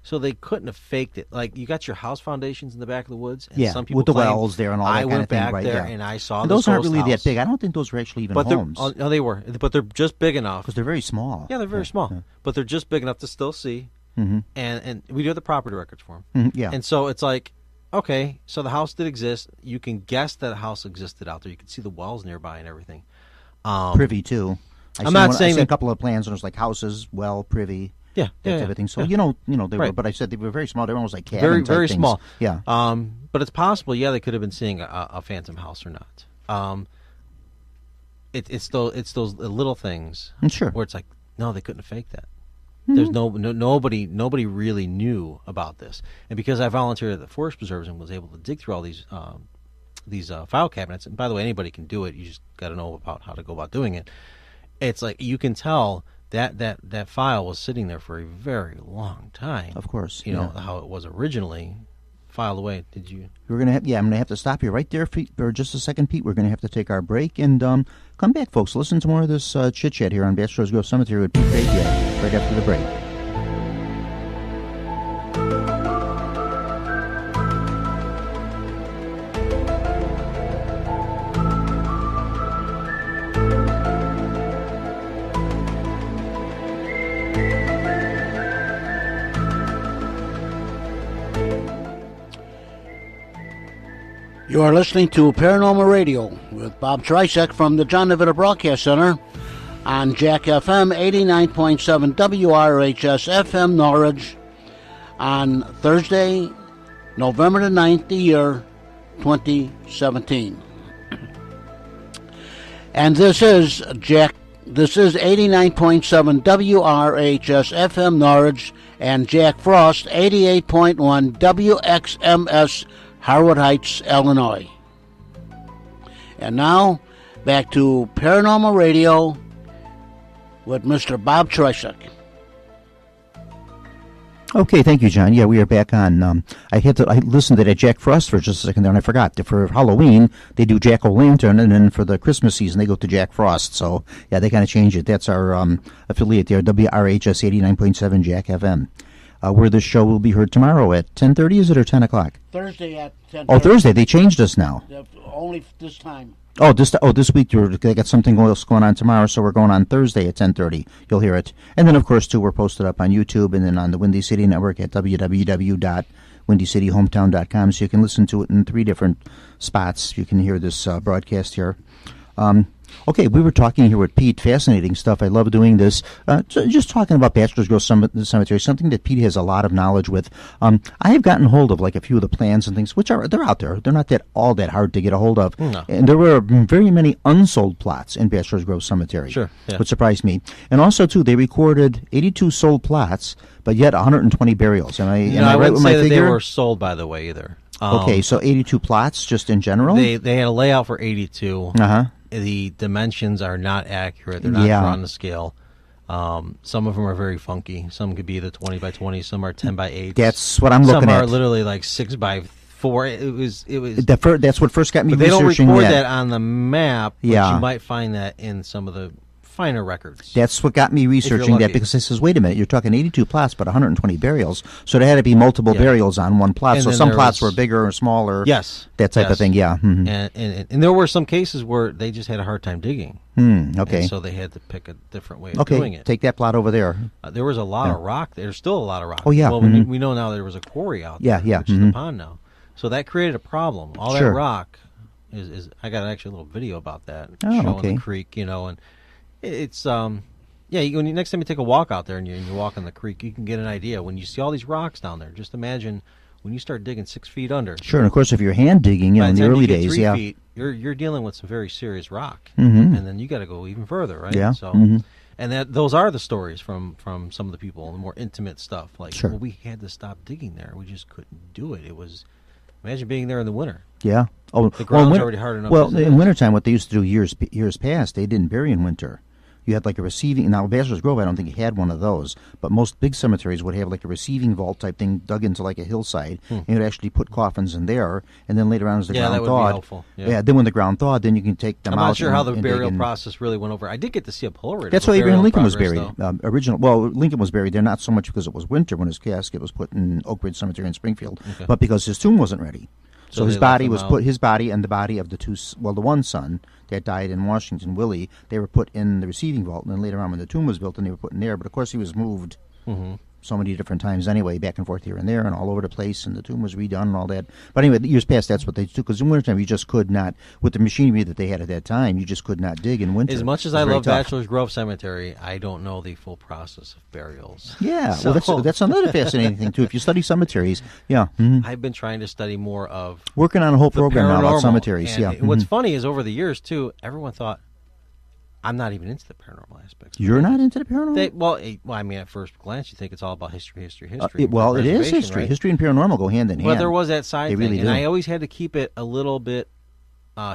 So they couldn't have faked it. Like, you got your house foundations in the back of the woods. And some people with the claim, wells there and all that kind of thing. I went back right, there and I saw and this those aren't ghost really house. that big. I don't think those were actually even homes. No, they were. But they're just big enough. Because they're very small. Yeah, they're very small. Yeah. But they're just big enough to still see. Mm-hmm. And we do have the property records for them. Mm-hmm. Yeah. And so it's like, okay, so the house did exist. You can guess that a house existed out there. You can see the wells nearby and everything. Privy, too. I'm not saying I seen a couple of plans, and it was like houses, well, privy. Yeah, that type of thing. So they were, but I said they were very small. They were almost like cabin very, type very things. small. Yeah. But it's possible. Yeah, they could have been seeing a phantom house or not. It's those little things. Sure. Where it's like, no, they couldn't have faked that. There's nobody really knew about this, and because I volunteered at the Forest Preserves and was able to dig through all these file cabinets. And by the way, anybody can do it. You just got to know about how to go about doing it. It's like you can tell that file was sitting there for a very long time. Of course, you know how it was originally filed away. Did you? I'm gonna have to stop you right there for just a second, Pete. We're gonna have to take our break and come back, folks. Listen to more of this chit chat here on Bachelors Grove Cemetery with Pete Trzeciak right after the break. You are listening to Paranormal Radio with Bob Trzeciak from the John DeVita Broadcast Center on Jack FM 89.7 WRHS FM Norwich on Thursday, November the 9th, the year 2017. And this is 89.7 WRHS FM Norwich and Jack Frost 88.1 WXMS Harwood Heights, Illinois. And now, back to Paranormal Radio with Mr. Bob Trzeciak. Okay, thank you, John. Yeah, we are back on. I listened to that Jack Frost for just a second there, and I forgot. For Halloween, they do Jack-o'-lantern, and then for the Christmas season, they go to Jack Frost. So, yeah, they kind of change it. That's our affiliate there, WRHS 89.7 Jack FM. Where this show will be heard tomorrow at 10:30, is it, or 10 o'clock? Thursday at 10:30. Oh, Thursday. They changed us now. Only this time. This week they got something else going on tomorrow, so we're going on Thursday at 10:30. You'll hear it. And then, of course, too, we're posted up on YouTube and then on the Windy City Network at www.windycityhometown.com, so you can listen to it in 3 different spots. You can hear this broadcast here. Okay, we were talking here with Pete. Fascinating stuff. I love doing this. Just talking about Bachelors Grove Cemetery, something that Pete has a lot of knowledge with. I have gotten hold of like a few of the plans and things, which they're out there. They're not all that hard to get a hold of. No. And there were very many unsold plots in Bachelors Grove Cemetery. Sure, yeah. Which surprised me. And also, too, they recorded 82 sold plots, but yet 120 burials. Am I right wouldn't with my say that figure? they were sold, by the way, either. Okay, so 82 plots just in general? They had a layout for 82. Uh-huh. The dimensions are not accurate. They're not drawn to scale. Some of them are very funky. Some could be the 20 by 20. Some are 10 by 8. That's what I'm looking at. Some are literally like 6 by 4. It was. That's what first got me but they researching don't record that on the map. But Yeah. you might find that in some of the finer records. That's what got me researching that, because I says, wait a minute, you're talking 82 plots, but 120 burials. So there had to be multiple burials on one plot. And so some plots were bigger or smaller. Yes. That type of thing, yeah. Mm-hmm. And there were some cases where they just had a hard time digging. Okay. And so they had to pick a different way of doing it. Take that plot over there. There was a lot of rock. There's still a lot of rock. Oh, yeah. Well, we know now there was a quarry out there, which is the pond now. So that created a problem. All that rock is I got actually a little video about that showing the creek, and it's when next time you take a walk out there and you walk on the creek, you can get an idea. When you see all these rocks down there, just imagine when you start digging 6 feet under. Sure, and of course, if you're hand digging, in the early days, 3 feet, you're dealing with some very serious rock, Mm-hmm. and then you got to go even further, right? Yeah. So, and those are the stories from some of the people, the more intimate stuff. Like, well, we had to stop digging there; we just couldn't do it. It was imagine being there in the winter. Yeah. Oh, the ground's already hard enough. Well, in wintertime, what they used to do years past, they didn't bury in winter. You had like a receiving. Now, Bachelors Grove, I don't think had one of those, but most big cemeteries would have like a receiving vault type thing dug into like a hillside, and you'd actually put coffins in there, and then later on as the ground that would thawed, be helpful. Then when the ground thawed, then you can take them out. I'm not sure how the and burial process really went over. I did get to see a Polaroid. That's why why Abraham Lincoln was buried. Lincoln was buried there not so much because it was winter when his casket was put in Oak Ridge Cemetery in Springfield, but because his tomb wasn't ready. So his body was put. His body and the body of the one son that died in Washington, Willie, they were put in the receiving vault, and then later on when the tomb was built, and they were put in there. But of course, he was moved so many different times anyway, back and forth here and there, and all over the place, and the tomb was redone and all that. But anyway, years past, that's what they do, because in wintertime, you just could not, with the machinery that they had at that time, you just could not dig in winter. As much as I love Bachelors Grove Cemetery, I don't know the full process of burials. Yeah, well, that's another fascinating thing, too. If you study cemeteries, I've been trying to study more of working on a whole program now about cemeteries. And what's funny is over the years, too, everyone thought, I'm not even into the paranormal aspects. You're not into the paranormal? I mean, at first glance, you think it's all about history. It is history. Right? History and paranormal go hand in hand. But there was that side thing, really and I always had to keep it a little bit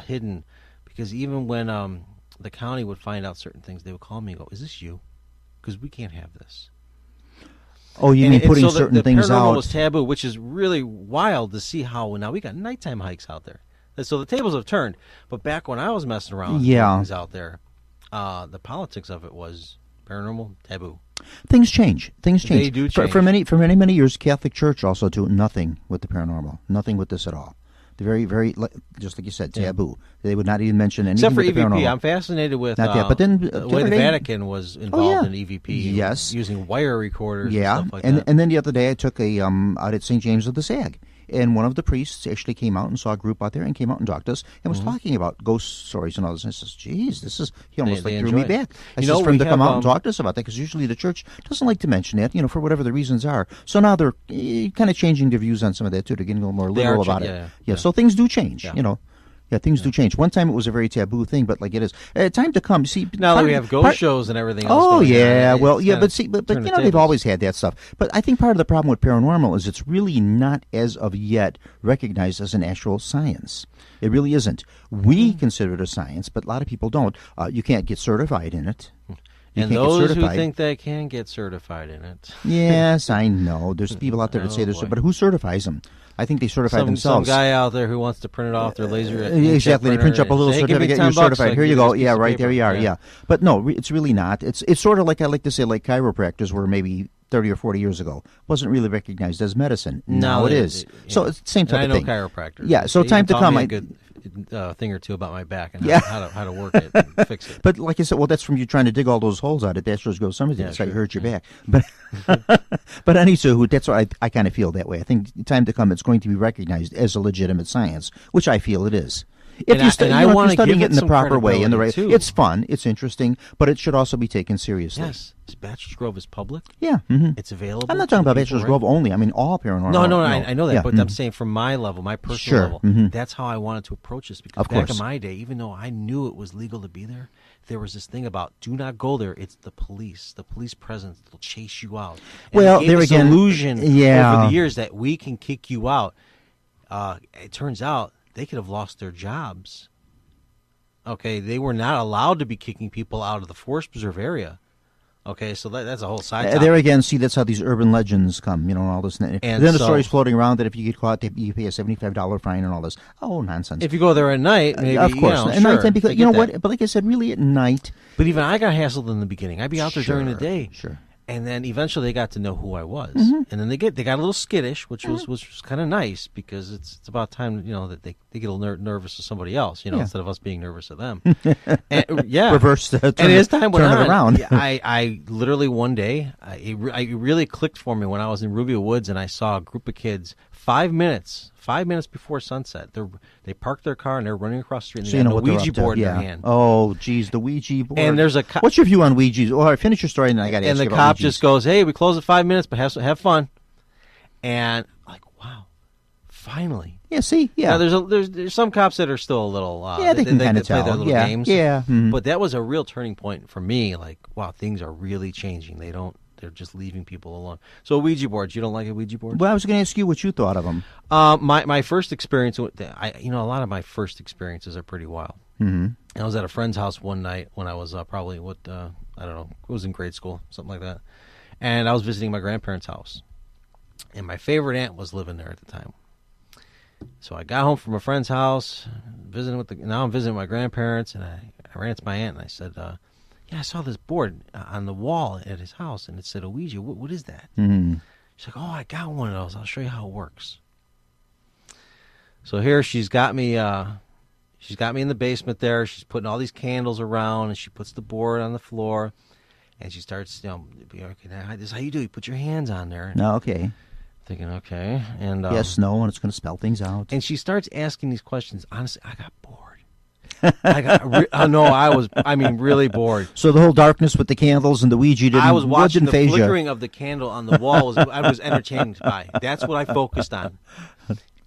hidden, because even when the county would find out certain things, they would call me and go, "Is this you? Because we can't have this." Oh, you mean putting certain things out? The paranormal was taboo, which is really wild to see how now we got nighttime hikes out there. So the tables have turned. But back when I was messing around with things out there, the politics of it was paranormal taboo. Things change. They do change. For many years, Catholic Church also do nothing with the paranormal, nothing with this at all. They're very, very, just like you said, taboo. They would not even mention anything except for with the EVP. paranormal. I'm fascinated with not that, but then the way the Vatican was involved in EVP. Yes, using wire recorders. And stuff like that. And then the other day I took a out at St. James of the Sag. And one of the priests actually came out and saw a group out there and came out and talked to us and was talking about ghost stories and all this. And I says, geez, he almost threw me back. I says for him to come out and talk to us about that, because usually the church doesn't like to mention that, for whatever the reasons are. So now they're kind of changing their views on some of that, too. They're getting a little more liberal about it. Yeah, so things do change, Yeah, things do change. One time it was a very taboo thing, but like it is. Time to come. See, now that we have ghost shows and everything else. Oh yeah, on, well yeah, but they've always had that stuff. But I think part of the problem with paranormal is it's really not as of yet recognized as an actual science. It really isn't. We consider it a science, but a lot of people don't. You can't get certified in it. And those who think they can get certified in it. Yes, I know. There's people out there that say they're but who certifies them? I think they certify themselves. Some guy out there who wants to print it off their laser. Exactly, they print up a little certificate. You're certified. Here you go. Yeah, right there you are. Yeah, but no, it's really not. It's sort of like I like to say, like chiropractors were maybe 30 or 40 years ago. Wasn't really recognized as medicine. Now it is. So it's the same type of thing. I know chiropractors. Yeah. So time to come. A good thing or two about my back and how to work it and fix it. But like I said, well, that's from you trying to dig all those holes out at Bachelors Grove Cemetery. That's how you hurt your back. But but anywho, that's what I kind of feel that way. I think time to come, it's going to be recognized as a legitimate science, which I feel it is. If you're studying it in the proper way, it's fun, it's interesting, but it should also be taken seriously. Yes, Bachelors Grove is public. Yeah, it's available. I'm not talking about Bachelors Grove only. I mean all paranormal. No, I know that, but I'm saying from my level, my personal level, that's how I wanted to approach this. Because back in my day, even though I knew it was legal to be there was this thing about do not go there. It's the police presence. They'll chase you out. And well, there again, illusion over the years that we can kick you out. It turns out they could have lost their jobs. Okay, they were not allowed to be kicking people out of the Forest Preserve area. Okay, so that's a whole side topic. There again, see, that's how these urban legends come, and all this. And then the story's floating around that if you get caught, you pay a $75 fine and all this. Oh, nonsense. If you go there at night, maybe, of course. At nighttime, because, what? But like I said, really at night. But even I got hassled in the beginning. I'd be out there during the day. Sure. And then eventually they got to know who I was, and then they got a little skittish, which was kind of nice because it's about time that they get a little nervous of somebody else, instead of us being nervous of them. And, reverse. And as time went on, around. I literally one day it really clicked for me when I was in Rubio Woods and I saw a group of kids 5 minutes before sunset. They parked their car and they're running across the street and they got a Ouija board in their hand. Oh, geez, the Ouija board. And there's what's your view on Ouija's? Well, finish your story and then I got to ask you about And the cop just goes, "Hey, we close in 5 minutes, but have fun." And I'm like, wow, finally. Yeah, see, yeah. Now, there's some cops that are still a little they can kind of play tell their little games. Yeah. Mm-hmm. But that was a real turning point for me. Like, wow, things are really changing. They're just leaving people alone. So Ouija boards, you don't like a Ouija board? Well, I was going to ask you what you thought of them. My first experience, a lot of my first experiences are pretty wild. Mm-hmm. I was at a friend's house one night when I was probably, I don't know, it was in grade school, something like that. And I was visiting my grandparents' house. And my favorite aunt was living there at the time. So I got home from a friend's house, now I'm visiting my grandparents, and I ran into my aunt and I said, yeah, I saw this board on the wall at his house, and it said Ouija. What is that? Mm-hmm. She's like, oh, I got one of those. I'll show you how it works. So here she's got me in the basement there. She's putting all these candles around, and she puts the board on the floor, and she starts, okay, this is how you do it. You put your hands on there. No, okay. Thinking, okay. And yes, no, and it's going to spell things out. And she starts asking these questions. Honestly, I got bored. I was really bored. So the whole darkness with the candles and the Ouija didn't. I was watching the phase flickering of the candle on the wall. I was entertained by. That's what I focused on.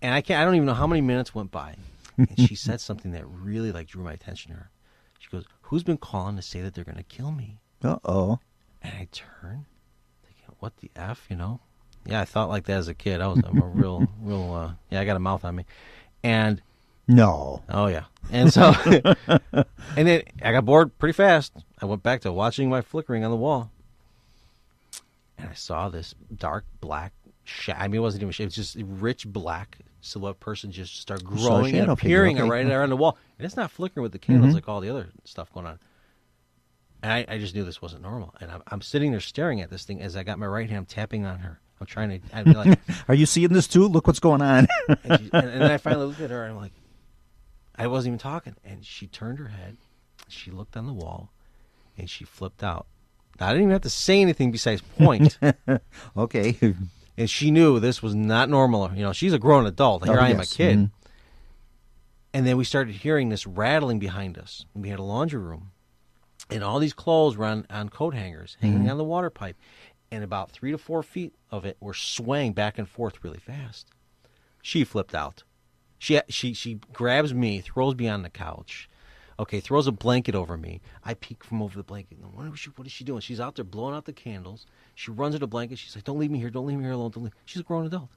And I don't even know how many minutes went by. And she said something that really drew my attention to her. She goes, "Who's been calling to say that they're going to kill me?" Uh-oh. And I turned, thinking, "What the F?" Yeah, I thought like that as a kid. I'm a real. I got a mouth on me, and. No. Oh, yeah. And so, and then I got bored pretty fast. I went back to watching my flickering on the wall. And I saw this dark black it wasn't even shape. It was just a rich black silhouette person just start growing and appearing right there on the wall. And it's not flickering with the candles like all the other stuff going on. And I just knew this wasn't normal. And I'm sitting there staring at this thing as I got my right hand tapping on her. I'm trying to, I'd be like, are you seeing this too? Look what's going on. and then I finally looked at her and I'm like, I wasn't even talking. And she turned her head, she looked on the wall, and she flipped out. Now, I didn't even have to say anything besides point. Okay. And she knew this was not normal. She's a grown adult. Here I am, a kid. Mm-hmm. And then we started hearing this rattling behind us. And we had a laundry room. And all these clothes were on coat hangers, hanging on the water pipe. And about 3 to 4 feet of it were swaying back and forth really fast. She flipped out. She grabs me, throws me on the couch. Okay, throws a blanket over me. I peek from over the blanket. What is she doing? She's out there blowing out the candles. She runs to the blanket. She's like, don't leave me here. Don't leave me here alone. She's a grown adult.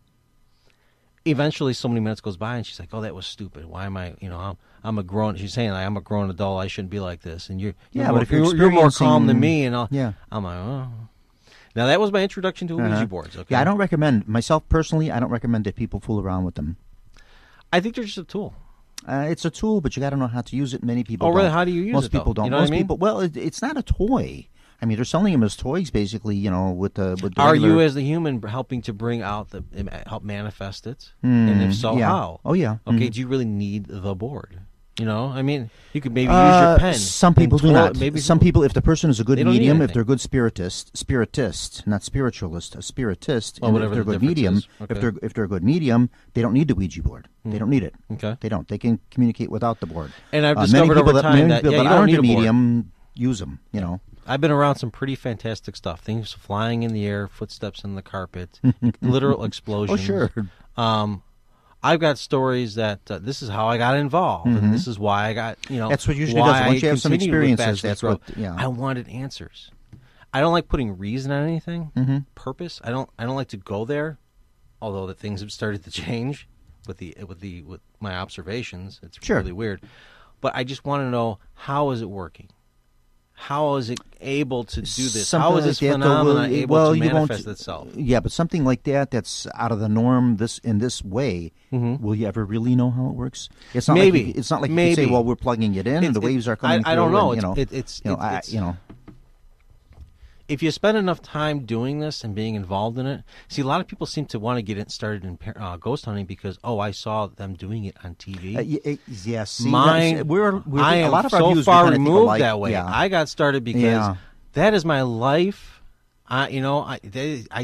Eventually, so many minutes goes by, and she's like, oh, that was stupid. Why am I, I'm a grown, she's saying, I'm a grown adult. I shouldn't be like this. And you're more calm than me. And I'm like, oh. Now, that was my introduction to Ouija boards. Okay? Yeah, I don't recommend, myself personally, I don't recommend that people fool around with them. I think they're just a tool. It's a tool, but you got to know how to use it. Many people don't. Oh, really? How do you use it, Most people don't. You know Most people, well, it's not a toy. I mean, they're selling them as toys, basically, with the Are regular... you, as the human, helping to bring out help manifest it? And if so, how? Oh, yeah. Okay, do you really need the board? I mean, you could maybe use your pen. Some people do not. Maybe some people, if the person is a good medium, if they're a good spiritist, not spiritualist, a spiritist, and if they're a good medium, okay. if they're a good medium, they don't need the Ouija board. They don't need it. Okay. They don't. They can communicate without the board. And I've discovered over time that you don't need a medium use them. I've been around some pretty fantastic stuff. Things flying in the air, footsteps in the carpet, literal explosions. Oh, sure. I've got stories that this is how I got involved, and this is why I got, That's what usually does. Once you have some experiences, that's what. Yeah. I wanted answers. I don't like putting reason on anything. Purpose. I don't like to go there. Although the things have started to change with my observations, it's really weird. But I just want to know, how is it working? How is it able to do this? Something how is this phenomenon able to manifest itself? Yeah, but something like that's out of the norm. In this way, will you ever really know how it works? It's not maybe. Like it's not like you can say, well, we're plugging it in, and the waves are coming. I don't know. And, if you spend enough time doing this and being involved in it, see, a lot of people seem to want to get started in ghost hunting because, I saw them doing it on TV. Yes, I am a lot of so far removed that way. Yeah. I got started because that is my life. I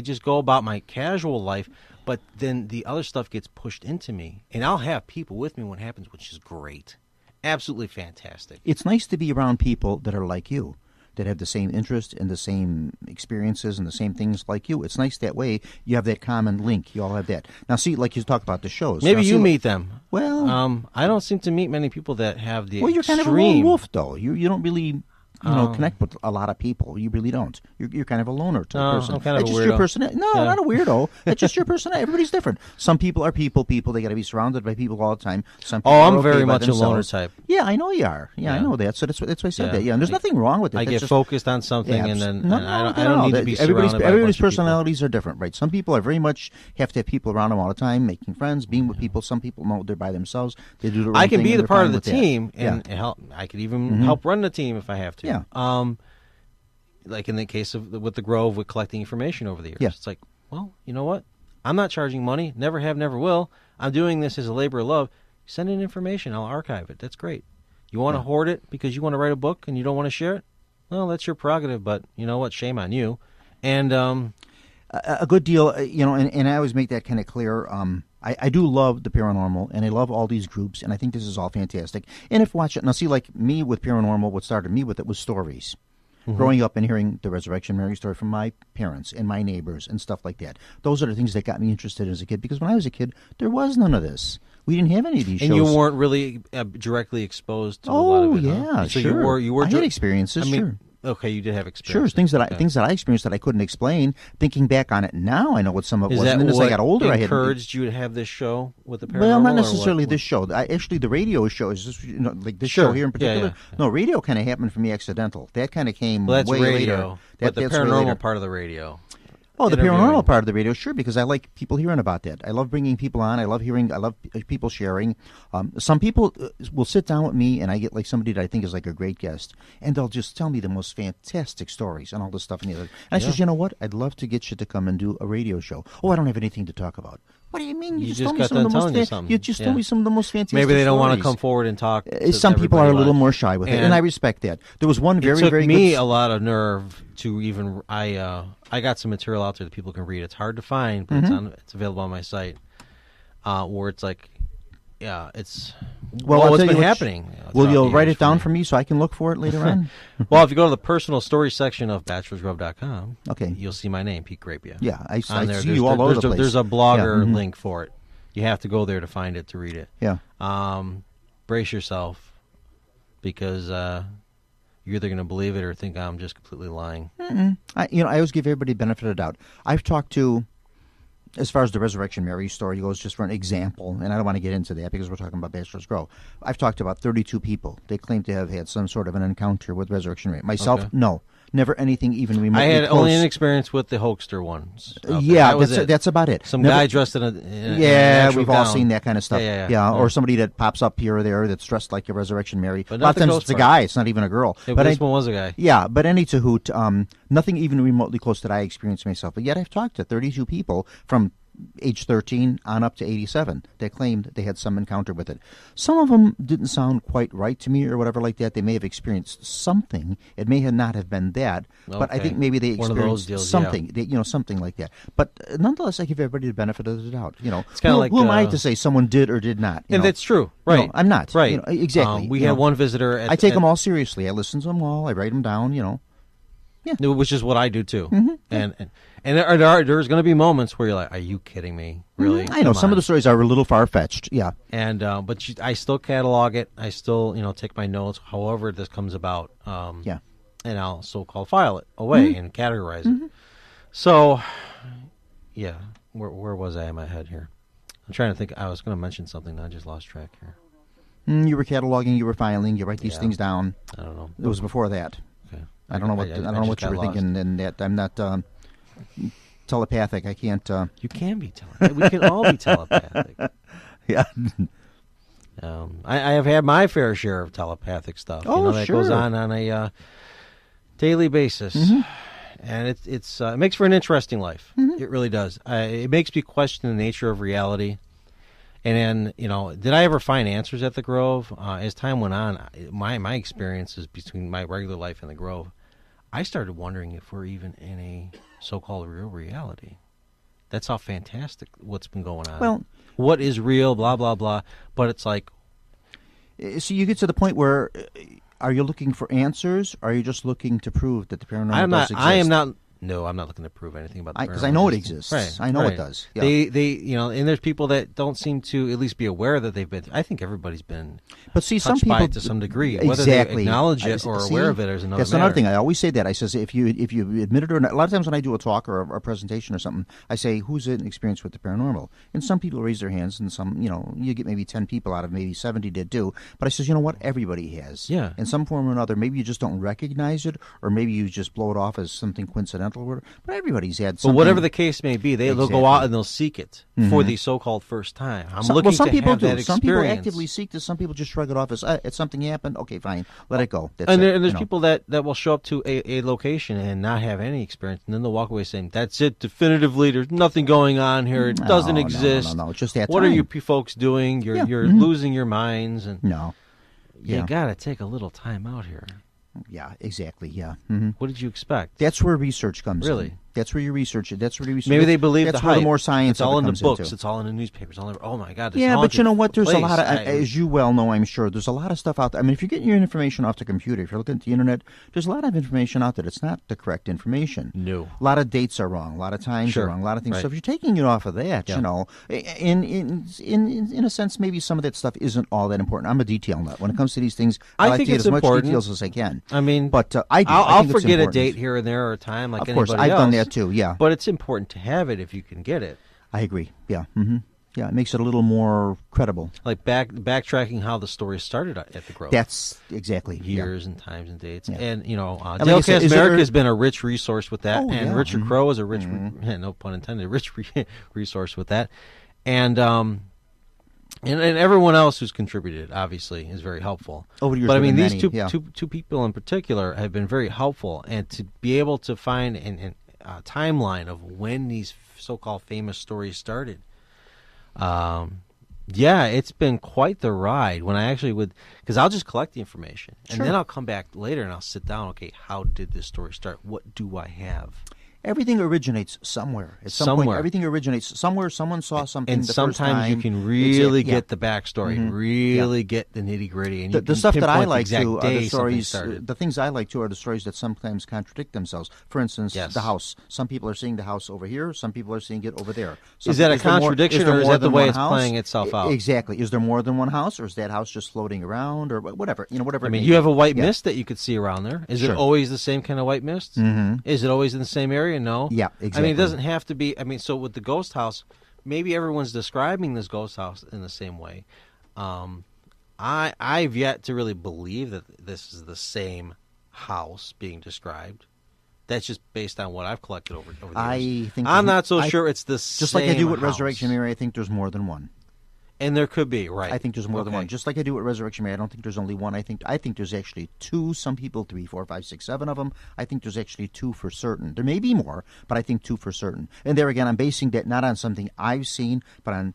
just go about my casual life, but then the other stuff gets pushed into me, and I'll have people with me when it happens, which is great, absolutely fantastic. It's nice to be around people that are like you, that have the same interest and the same experiences and the same things like you. It's nice that way. You have that common link. You all have that. Now, see, like you talk about the shows. Maybe you meet them. Well, I don't seem to meet many people that have the Well, you're extreme. kind of a lone wolf, though. You don't really... connect with a lot of people. You really don't. You're kind of a loner type person. I'm kind of it's a just weirdo. your personality. No, not a weirdo. It's just your personality. Everybody's different. Some people are people. They got to be surrounded by people all the time. Some people I'm are okay very by much themselves. a loner type. Yeah, I know you are. Yeah, I know that. So that's why I said that. Yeah, and there's nothing wrong with it. I That's get just, focused on something, and then I don't no, need to be surrounded by a bunch everybody's of people. personalities are different, right? Some people are very much have to have people around them all the time, making friends, being with people. Some people know they're by themselves. They do their own I can thing, be and the they're part fine of the with that. team and help. I could even help run the team if I have to. Yeah. Like in the case of with the Grove, with collecting information over the years. Yeah. It's like, well, you know what? I'm not charging money. Never have, never will. I'm doing this as a labor of love. Send in information. I'll archive it. That's great. You want to hoard it because you want to write a book and you don't want to share it? Well, that's your prerogative, but you know what? Shame on you. And a good deal, and I always make that kind of clear. I do love the paranormal, and I love all these groups, and I think this is all fantastic. And if watch it, now see, like me with paranormal, what started me with it was stories. Growing up and hearing the Resurrection Mary story from my parents and my neighbors and stuff like that. Those are the things that got me interested as a kid, because when I was a kid, there was none of this. We didn't have any of these shows. And you weren't really directly exposed to a lot of it. Yeah, So sure. you were I had experiences, sure. Okay, you did have experience. Sure, things that I experienced that I couldn't explain. Thinking back on it now, I know what some of it Is was. that And then as I got older, I had encouraged you to have this show with the paranormal? Well, not necessarily this show. Actually, the radio show is just like this show here in particular. Yeah. No, radio kind of happened for me accidental. That kind of came that's way radio, later. But the that's way paranormal later. part of the radio. Oh, the Interviewing. paranormal part of the radio, sure, because I like people hearing about that. I love bringing people on. I love people sharing. Some people will sit down with me, and I get like somebody that I think is like a great guest, and they'll just tell me the most fantastic stories and all this stuff and the other. And I says, you know what? I'd love to get you to come and do a radio show. Oh, I don't have anything to talk about. What do you mean? You just just told me got some of done the telling you most something. You just told me some of the most fantastic Maybe they don't want to stories. come forward and talk. To Some people are a everybody little about more shy with it, and I respect that. There was one very, it took very me good... a lot of nerve to even. I got some material out there that people can read. It's hard to find, but it's available on my site. Where it's like, it's what's been happening. Well, you'll write it down for me so I can look for it later on. Well, if you go to the personal story section of bachelorsgrove.com, okay, you'll see my name, Pete Grapia. Yeah, I see there's, you all over the place. There's a blogger link for it. You have to go there to find it, to read it. Yeah. Brace yourself, because you're either going to believe it or think I'm just completely lying. I always give everybody the benefit of the doubt. I've talked to, as far as the Resurrection Mary story goes, just for an example, and I don't want to get into that because we're talking about Bachelors Grove. I've talked to about 32 people. They claim to have had some sort of an encounter with Resurrection Mary. Myself, no. Never anything even remotely I had close. only an experience with the hoaxer ones. Yeah, that's about it. Some guy dressed in a yeah, in we've all seen that kind of stuff. Yeah. Or somebody that pops up here or there that's dressed like a Resurrection Mary. But a lot of times it's a guy. It's not even a girl. But this one was a guy. Yeah, but any to hoot, nothing even remotely close that I experienced myself. But yet I've talked to 32 people from age 13 on up to 87 that claimed they had some encounter with it. Some of them didn't sound quite right to me or whatever like that. They may have experienced something. It may not have been that, but I think maybe they experienced something. Yeah. Something like that. But nonetheless, I give everybody the benefit of the doubt. It's kind of like who am I to say someone did or did not? And that's true, right? I'm not. Right. Exactly. We had one visitor. I take them all seriously. I listen to them all. I write them down. Yeah. Which is what I do too. And there's going to be moments where you're like, "Are you kidding me? Really?" I know some of the stories are a little far fetched. Yeah. And but I still catalog it. I still take my notes. However this comes about. Yeah. And I'll so-called file it away and categorize it. So, yeah, where was I in my head here? I'm trying to think. I was going to mention something. I just lost track here. You were cataloging. You were filing. You write these things down. I don't know. It was before that. Okay. I don't know what you were thinking, and that I'm not telepathic. I can't. You can be telepathic. We can all be telepathic. Yeah. I have had my fair share of telepathic stuff. That goes on a daily basis, and it makes for an interesting life. It really does. It makes me question the nature of reality. And then, did I ever find answers at the Grove? As time went on, my experiences between my regular life and the Grove, I started wondering if we're even in a so-called real reality. That's how fantastic what's been going on. Well, what is real, blah, blah, blah. But it's like... So you get to the point where, are you looking for answers, or are you just looking to prove that the paranormal does exist? I am not No, I'm not looking to prove anything about the paranormal. Because I know it exists. Right, I know right. it does. Yeah. They, and there's people that don't seem to at least be aware that they've been. I think everybody's been. But see, some touched people by it to some degree, exactly. whether they acknowledge it or See, aware of it is another. That's matter. another thing. I always say that. I says if you admit it or not. A lot of times when I do a talk or a presentation or something, I say who's in experience with the paranormal, and some people raise their hands, and some you get maybe 10 people out of maybe 70 did too. But I says you know what, everybody has. Yeah. In some form or another, maybe you just don't recognize it, or maybe you just blow it off as something coincidental. But everybody's had something. But whatever the case may be, they'll go out and they'll seek it for the so-called first time. I'm looking some to people have do. that Some people experience. actively seek this. Some people just shrug it off as it's something happened. Okay, fine, let it go. That's And it, there's people that will show up to a location and not have any experience, and then they'll walk away saying, "That's it, definitively. There's nothing going on here. It doesn't exist. No. It's just that. What time. are you folks doing? You're losing your minds, and No. you gotta take a little time out here." Yeah, exactly. Yeah. What did you expect? That's where research comes in. Really? That's where you research it. That's where you research. Maybe they believe that's the where hype. the more science It's all of it in the comes books. into. It's all in the newspapers. All oh my God! Yeah, but you know what? There's a lot of, place. as you well know, I'm sure, there's a lot of stuff out there. I mean, if you're getting your information off the computer, if you're looking at the internet, there's a lot of information out there. It's not the correct information. No. A lot of dates are wrong. A lot of times are wrong. A lot of things. Right. So if you're taking it off of that, in a sense, maybe some of that stuff isn't all that important. I'm a detail nut. When it comes to these things, I like think to get it's as much important. details as I can. I mean, but I do. I'll think it's forget a important. date here and there or a time like Of course, anybody I've else. done that too. Yeah, But it's important to have it if you can get it. I agree. Yeah. Yeah, it makes it a little more credible. Like backtracking how the story started at the Grove. That's exactly years and times and dates. Yeah. And like I Dale said, America has been a rich resource with that, Oh, and yeah. Richard Crowe is a rich, no pun intended, a rich resource with that, and everyone else who's contributed obviously is very helpful. Over the years, but I mean, there these have been many, two people in particular have been very helpful, and to be able to find a timeline of when these so-called famous stories started. Yeah, it's been quite the ride when I actually would, because I'll just collect the information and then I'll come back later and I'll sit down. Okay, how did this story start? What do I have? Everything originates somewhere. At some point, everything originates somewhere. Someone saw something. And the sometimes first time. you can really Yeah. get the backstory, really get the nitty gritty, and you The can stuff that I pinpoint the like exact too are day the something stories. started. The things I like too are the stories that sometimes contradict themselves. For instance, Yes. the house. Some people are seeing the house over here. Some people are seeing it over there. Is that a contradiction, or is that the way it's playing itself out? Exactly. Is there more than one house, or is that house just floating around, or whatever? Whatever. I it mean, may you be. have a white Yeah. mist that you could see around there. Is Sure. it always the same kind of white mist? Mm-hmm. Is it always in the same area? No. Yeah, I mean, exactly. it doesn't have to be. I mean, so with the ghost house, maybe everyone's describing this ghost house in the same way. I've yet to really believe that this is the same house being described. That's just based on what I've collected over the years. I'm not so sure it's the same. Just like I do with house. Resurrection Mary, I think there's more than one. And there could be, right. I think there's more than one. Just like I do with Resurrection Mary, I don't think there's only one. I think there's actually two. Some people 3, 4, 5, 6, 7 of them. I think there's actually two for certain. There may be more, but I think two for certain. And there again, I'm basing that not on something I've seen, but on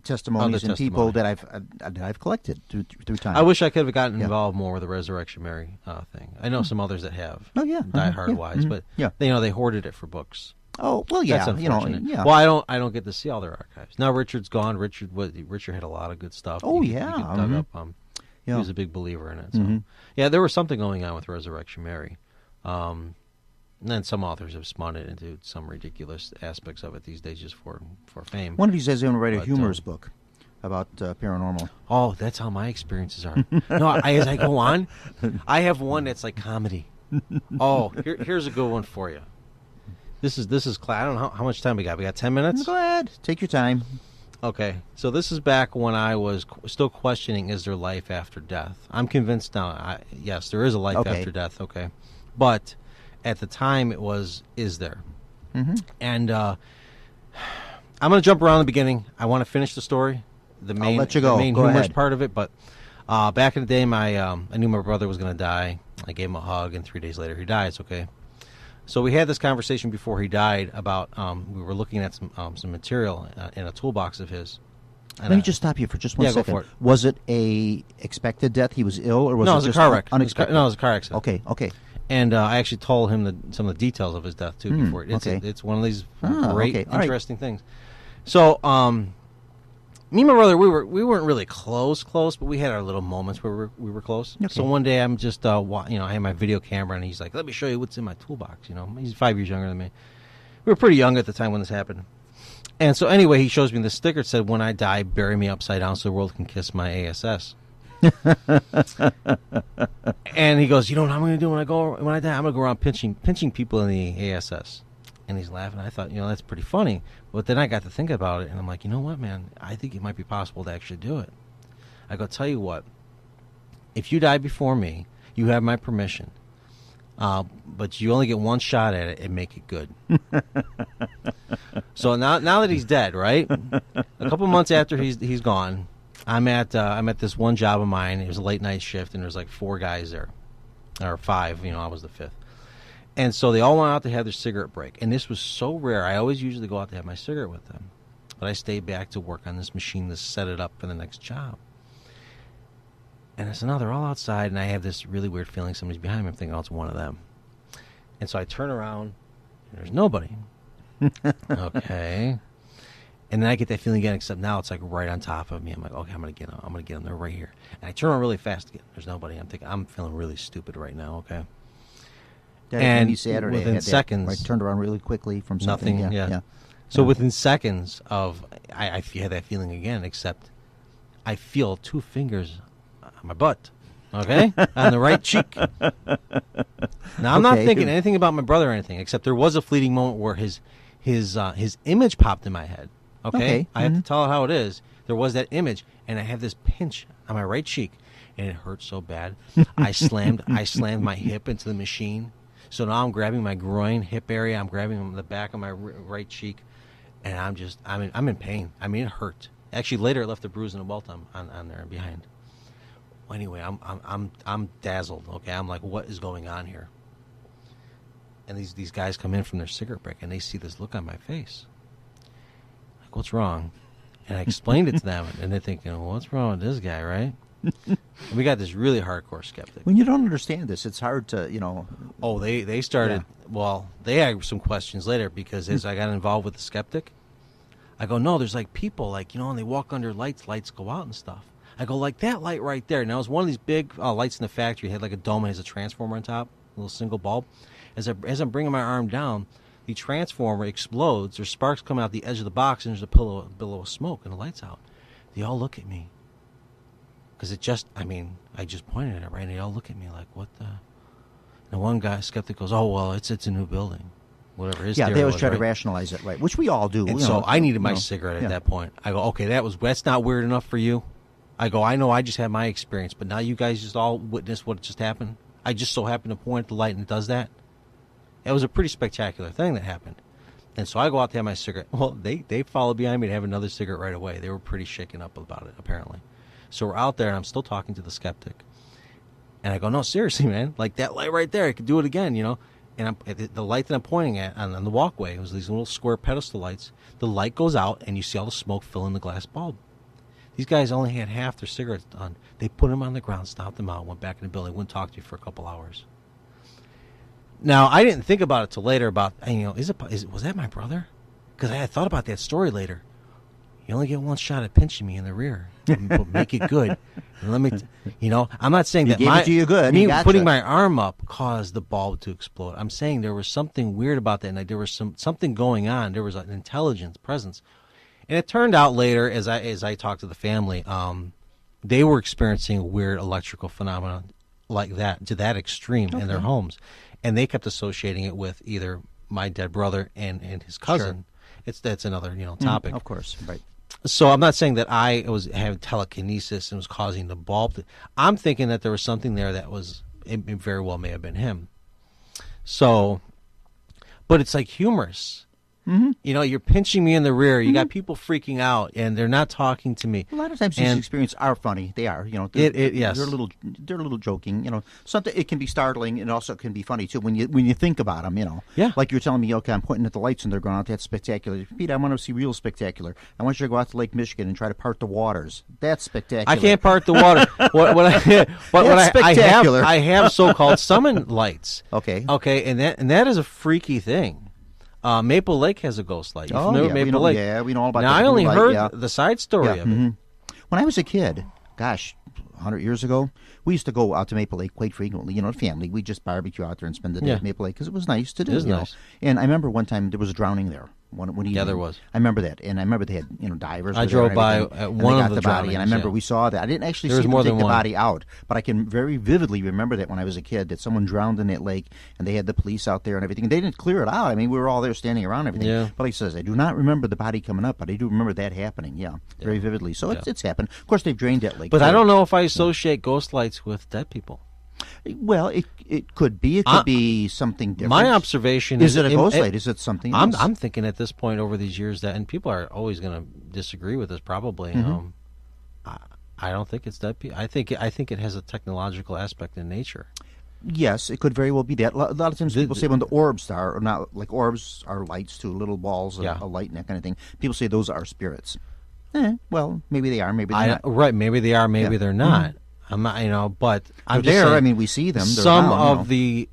testimonies and people that I've collected through time. I wish I could have gotten involved more with the Resurrection Mary thing. I know some others that have. Oh yeah, diehard wise, but they hoarded it for books. Oh well, yeah, That's unfortunate. Well, I don't get to see all their archives. Now Richard's gone. Richard had a lot of good stuff. Oh he yeah, dug up. He was a big believer in it. So yeah, there was something going on with Resurrection Mary. And then some authors have spun it into some ridiculous aspects of it these days just for fame. One of these days, I'm going to write a humorous book about paranormal. Oh, that's how my experiences are. No, as I go on, I have one that's like comedy. Oh, here's a good one for you. This is I don't know how much time we got. We got 10 minutes? Go ahead. Take your time. Okay. So this is back when I was still questioning, is there life after death? I'm convinced now, yes, there is a life after death, okay. But at the time it was, is there? Mm-hmm. And I'm going to jump around the beginning. I want to finish the story, the main, I'll let you go. The main Go humorous ahead. part of it. But back in the day, I knew my brother was going to die. I gave him a hug, and 3 days later he dies, okay. So we had this conversation before he died about we were looking at some material in a toolbox of his. Let me just stop you for just one second. Go for it. Was it a expected death? He was ill, or was No, it it was a just car wreck. unexpected? No, it was a car accident. Okay. And I actually told him some of the details of his death too before. It's one of these great, All right. interesting things. So me and my brother, we weren't really close, but we had our little moments where we were close. Okay. So one day I'm just, I had my video camera, and he's like, let me show you what's in my toolbox. He's 5 years younger than me. We were pretty young at the time when this happened. And so anyway, he shows me this sticker. It said, when I die, bury me upside down so the world can kiss my ASS. And he goes, what I'm going to do when I die? I'm going to go around pinching people in the ASS. And he's laughing. I thought, that's pretty funny. But then I got to think about it, and I'm like, you know what, man? I think it might be possible to actually do it. I go, tell you what. If you die before me, you have my permission. But you only get one shot at it and make it good. So now that he's dead, right? A couple months after he's gone, I'm at this one job of mine. It was a late night shift, and there's like 4 guys there, or 5. I was the 5th. And so they all went out to have their cigarette break. And this was so rare. I always usually go out to have my cigarette with them. But I stayed back to work on this machine to set it up for the next job. And so now they're all outside, and I have this really weird feeling somebody's behind me. I'm thinking, it's one of them. And so I turn around, and there's nobody. Okay. And then I get that feeling again, except now it's like right on top of me. I'm like, okay, I'm going to get them. I'm going to get them. They're right here. And I turn around really fast again. There's nobody. I'm thinking, I'm feeling really stupid right now, okay? And Saturday, within seconds, I turned around really quickly from something. Nothing. Yeah. So within seconds of, I had that feeling again. Except, I feel 2 fingers on my butt. Okay, on the right cheek. Now I'm not thinking anything about my brother or anything. Except there was a fleeting moment where his image popped in my head. Okay. I have to tell it how it is. There was that image, and I have this pinch on my right cheek, and it hurt so bad. I slammed my hip into the machine. So now I'm grabbing my groin, hip area. I'm grabbing the back of my right cheek, and I'm in pain. I mean, it hurt. Actually, later it left a bruise and a welt on there behind. Well, anyway, I'm dazzled. Okay, I'm like, what is going on here? And these guys come in from their cigarette break, and they see this look on my face. Like, what's wrong? And I explained it to them, and they're thinking, well, what's wrong with this guy, right? And we got this really hardcore skeptic. When you don't understand this, it's hard to, Oh, they started, well, they had some questions later, because as I got involved with the skeptic, I go, no, there's like people, like, and they walk under lights go out and stuff. I go, like that light right there. Now, it was one of these big lights in the factory. It had like a dome and has a transformer on top, a little single bulb. As I'm bringing my arm down, the transformer explodes. There's sparks coming out the edge of the box, and there's a billow of smoke, and the light's out. They all look at me. Because I just pointed at it, right? And they all look at me like, what the? And one guy, skeptic, goes, oh, well, it's a new building. Whatever his theory they always was, try right? to rationalize it, right? Which we all do. And so I needed my cigarette at that point. I go, okay, that's not weird enough for you? I go, I know I just had my experience, but now you guys just all witnessed what just happened? I just so happened to point at the light and it does that? It was a pretty spectacular thing that happened. And so I go out to have my cigarette. Well, they followed behind me to have another cigarette right away. They were pretty shaken up about it, apparently. So we're out there, and I'm still talking to the skeptic. And I go, no, seriously, man. Like, that light right there, I could do it again, And the light that I'm pointing at on the walkway was these little square pedestal lights. The light goes out, and you see all the smoke fill in the glass bulb. These guys only had half their cigarettes done. They put them on the ground, stomped them out, went back in the building, wouldn't talk to you for a couple hours. Now, I didn't think about it till later was that my brother? Because I had thought about that story later. You only get one shot at pinching me in the rear. But make it good. And let me, I'm not saying that gave it to you good. Me gotcha. Putting my arm up caused the bulb to explode. I'm saying there was something weird about that, and there was something going on. There was an intelligence presence, and it turned out later, as I talked to the family, they were experiencing weird electrical phenomena like that to that extreme in their homes, and they kept associating it with either my dead brother and his cousin. Sure. That's another topic. Of course, right. So I'm not saying that I having telekinesis and was causing the bulb. I'm thinking that there was something there that was, it very well may have been him. So, but it's like humorous. Mm-hmm. You're pinching me in the rear. You got people freaking out, and they're not talking to me. A lot of times these experiences are funny. They are, yes. They're a little joking. Something it can be startling, and also can be funny too when you think about them. Yeah. Like you're telling me, okay, I'm pointing at the lights and they're going out. That's spectacular. Pete, I want to see real spectacular. I want you to go out to Lake Michigan and try to part the waters. That's spectacular. I can't part the water. Spectacular. I have so-called summon lights. Okay, and that is a freaky thing. Maple Lake has a ghost light. You Oh, familiar yeah, with Maple Lake? Yeah, we know all about Now, that. I only blue light, heard yeah. the side story of it. When I was a kid, gosh, 100 years ago, we used to go out to Maple Lake quite frequently. You know, family. We just barbecue out there and spend the day Yeah. at Maple Lake because it was nice to do. It is you know. nice. And I remember one time there was a drowning there. One Yeah, evening. there was. I remember that, and I remember they had divers. I were there drove and by everything, at and one they of got the body, and I drownings, remember yeah. we saw that. I didn't actually There see was them more take than the one. body out, but I can very vividly remember that when I was a kid, that someone drowned in that lake, and they had the police out there and everything. And they didn't clear it out. I mean, we were all there standing around and everything. Yeah. But like I says, I do not remember the body coming up, but I do remember that happening. Yeah, very vividly. So it's happened. Of course, they've drained that lake. But too. I don't know if I associate ghost lights with dead people. Well, it could be. It could be something different. My obzation is it a ghost light? Is it something else? I'm thinking at this point over these years that, and people are always going to disagree with this probably. I don't think it's dead people. I think it has a technological aspect in nature. Yes, it could very well be that. A lot of times people say when the orbs are, or not, like orbs are lights too, little balls of light and that kind of thing. People say those are spirits. Well, maybe they are, maybe they're not. Right, maybe they are, maybe they're not. I'm not, but I'm They're just there. saying, I mean, we see them. They're some around, of the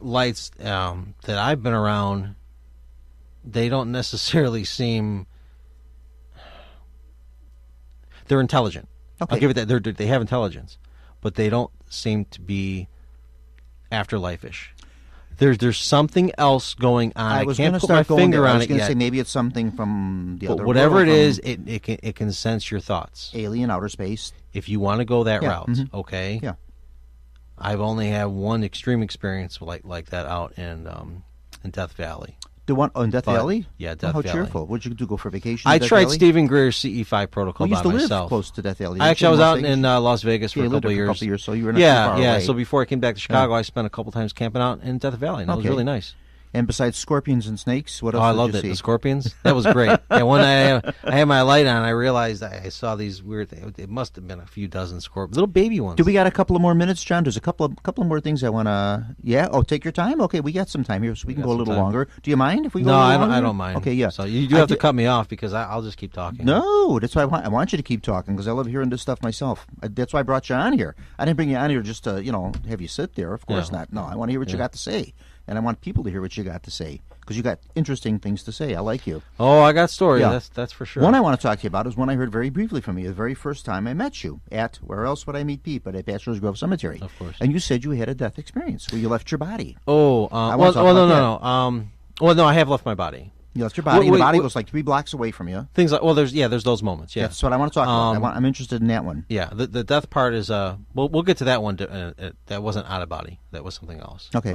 lights that I've been around, they don't necessarily seem. They're intelligent. Okay. I'll give it that. They have intelligence, but they don't seem to be afterlife-ish. There's something else going on. I was can't going to put my start going finger there. I on was it going to yet. say maybe it's something from the But other whatever world, it is, from it can sense your thoughts. alien outer space. If you want to go that Yeah, route, okay. Yeah. I've only had one extreme experience like that out in Death Valley. The one in Death Valley? Yeah, Death How Valley. cheerful. What'd you do, go for vacation? I in Death tried Valley? Stephen Greer's CE5 protocol Well, you used by to live myself. close to Death Valley. Actually, I was Las out Vegas? in Las Vegas for Yeah, a you lived couple there of for a years. couple of years, so you were not too far away. So before I came back to Chicago, I spent a couple times camping out in Death Valley, and that was Okay. really nice. And besides scorpions and snakes, what else I did loved you it. see? The scorpions. That was great. Yeah, one night I had my light on. I realized I saw these weird things. It must have been a few dozen scorpions, little baby ones. Do we got a couple of more minutes, John? There's a couple of more things I want to. Yeah. Oh, take your time. Okay, we got some time here, so we can go a little longer. Do you mind if we go? No, a little I longer? don't mind. Okay, yeah. So you do have to cut me off because I'll just keep talking. No, that's why I want you to keep talking because I love hearing this stuff myself. That's why I brought you on here. I didn't bring you on here just to have you sit there. Of course not. No, I want to hear what you got to say, and I want people to hear what you got to say because you got interesting things to say. I like you. Oh, I got stories. Yeah. That's for sure. One I want to talk to you about is one I heard very briefly from you the very first time I met you at, where else would I meet Pete but at Bachelors Grove Cemetery. Of course. And you said you had a death experience where you left your body. Oh, wanna talk about no, I have left my body. You left your body, and the Wait, body wait. was like 3 blocks away from you. Things like there's those moments. Yeah, That's what I want to talk about. I'm interested in that one. yeah. The death part is we'll get to that one. That wasn't out of body. That was something else. Okay.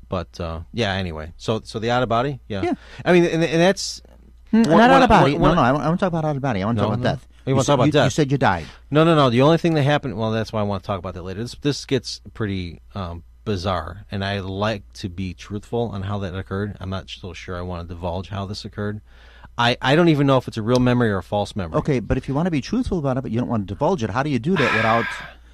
But anyway. So the out of body. Yeah. Yeah. I mean, and that's Not out of body. No, I want to talk about out of body. I want to talk about no. death. You want to talk about death? You said you died. No. The only thing that happened. Well, that's why I want to talk about that later. This gets pretty bizarre, and I like to be truthful on how that occurred. I'm not so sure I want to divulge how this occurred. I don't even know if it's a real memory or a false memory. Okay, but if you want to be truthful about it, but you don't want to divulge it, how do you do that without?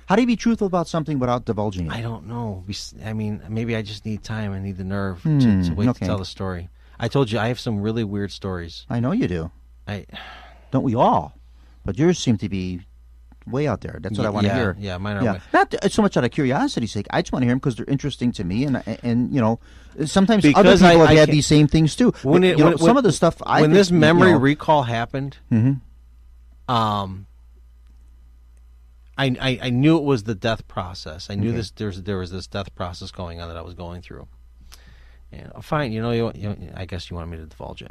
How do you be truthful about something without divulging it? I don't know. I mean, maybe I just need time. I need the nerve to wait to tell the story. I told you I have some really weird stories. I know you do. Don't we all? But yours seem to be way out there. That's what I want to hear. Yeah, mine are. Not so much out of curiosity's sake. I just want to hear them because they're interesting to me, and sometimes Because other people I have had can't- these same things too. Some of the stuff when this memory recall happened, I knew it was the death process. I knew there was this death process going on that I was going through. And fine, I guess you wanted me to divulge it.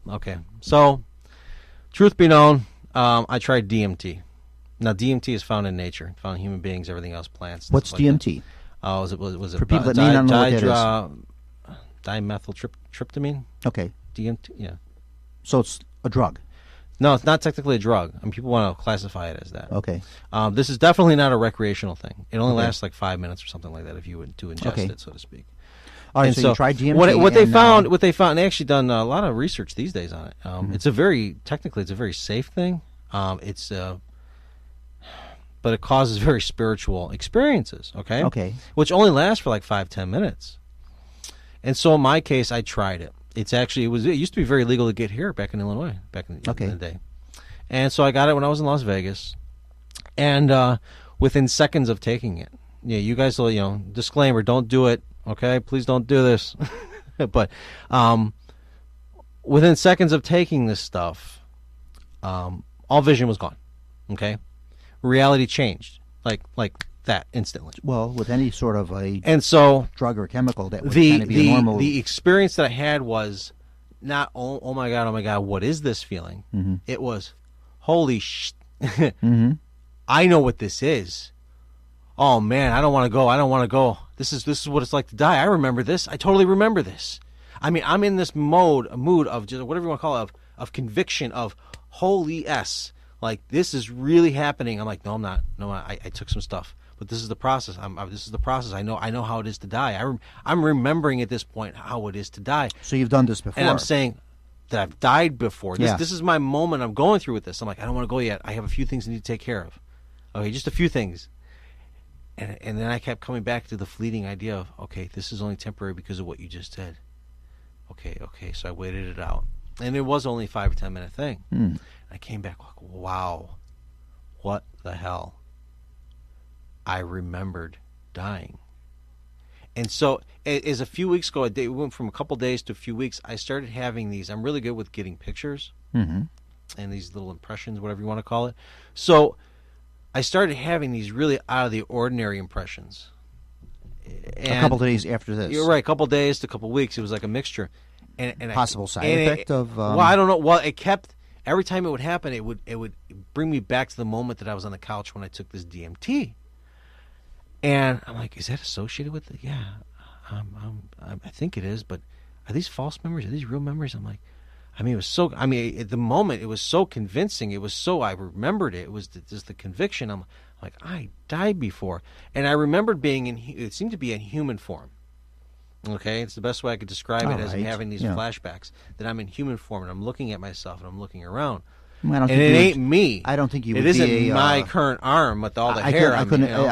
Okay, so truth be known, I tried DMT. Now DMT is found in nature, found in human beings, everything else, plants. What's stuff like DMT? Was it For people that may not know what that is. dimethyltryptamine? Okay, DMT, yeah. so it's a drug. No, it's not technically a drug. I mean, people want to classify it as that. Okay. This is definitely not a recreational thing. It only lasts like 5 minutes or something like that if you would to ingest it, so to speak. All right, And so you tried DMT. What they found, and they actually done a lot of research these days on it. It's a very safe thing. But it causes very spiritual experiences. Okay. Okay. Which only lasts for like 5-10 minutes. And so in my case, I tried it. It used to be very legal to get here back in Illinois back in the day. And so I got it when I was in Las Vegas, and within seconds of taking it, you guys will, disclaimer, don't do it, okay? Please don't do this. But within seconds of taking this stuff, all vision was gone. Okay, reality changed like that instantly. Well, with any sort of a drug or chemical, that would kind of be a normal. The experience that I had was not oh my god, what is this feeling? Mm-hmm. It was holy sh. Mm-hmm. I know what this is. Oh man, I don't want to go. This is what it's like to die. I remember this. I totally remember this. I mean, I'm in this mood of just whatever you want to call it, of conviction, of holy s. Like, this is really happening. I'm like, no, I'm not. No, I took some stuff, but this is the process. This is the process. I know how it is to die. I'm remembering at this point how it is to die. So you've done this before, and I'm saying that I've died before. This is my moment. I'm going through with this. I'm like, I don't want to go yet. I have a few things I need to take care of. Okay, just a few things. And then I kept coming back to the fleeting idea of, okay, this is only temporary because of what you just said. Okay, so I waited it out. And it was only a 5 or 10 minute thing. I came back like, wow, what the hell? I remembered dying. And so as a few weeks ago, it went from a couple days to a few weeks, I started having these. I'm really good with getting pictures and these little impressions, whatever you want to call it. So I started having these really out of the ordinary impressions. And a couple days after this. You're right, a couple days to a couple weeks. It was like a mixture. And possible side effect of... well, I don't know. Well, it kept... Every time it would happen, it would bring me back to the moment that I was on the couch when I took this DMT. And I'm like, is that associated with it? Yeah, I think it is. But are these false memories? Are these real memories? I'm like, it was so... at the moment, it was so convincing. It was so... I remembered it. It was just the conviction. I'm like, I died before. And I remembered being in... It seemed to be in human form. Okay? It's the best way I could describe it, as I'm having these flashbacks. That I'm in human form, and I'm looking at myself, and I'm looking around. And it ain't me. I don't think you would be. It isn't my current arm with all the hair. I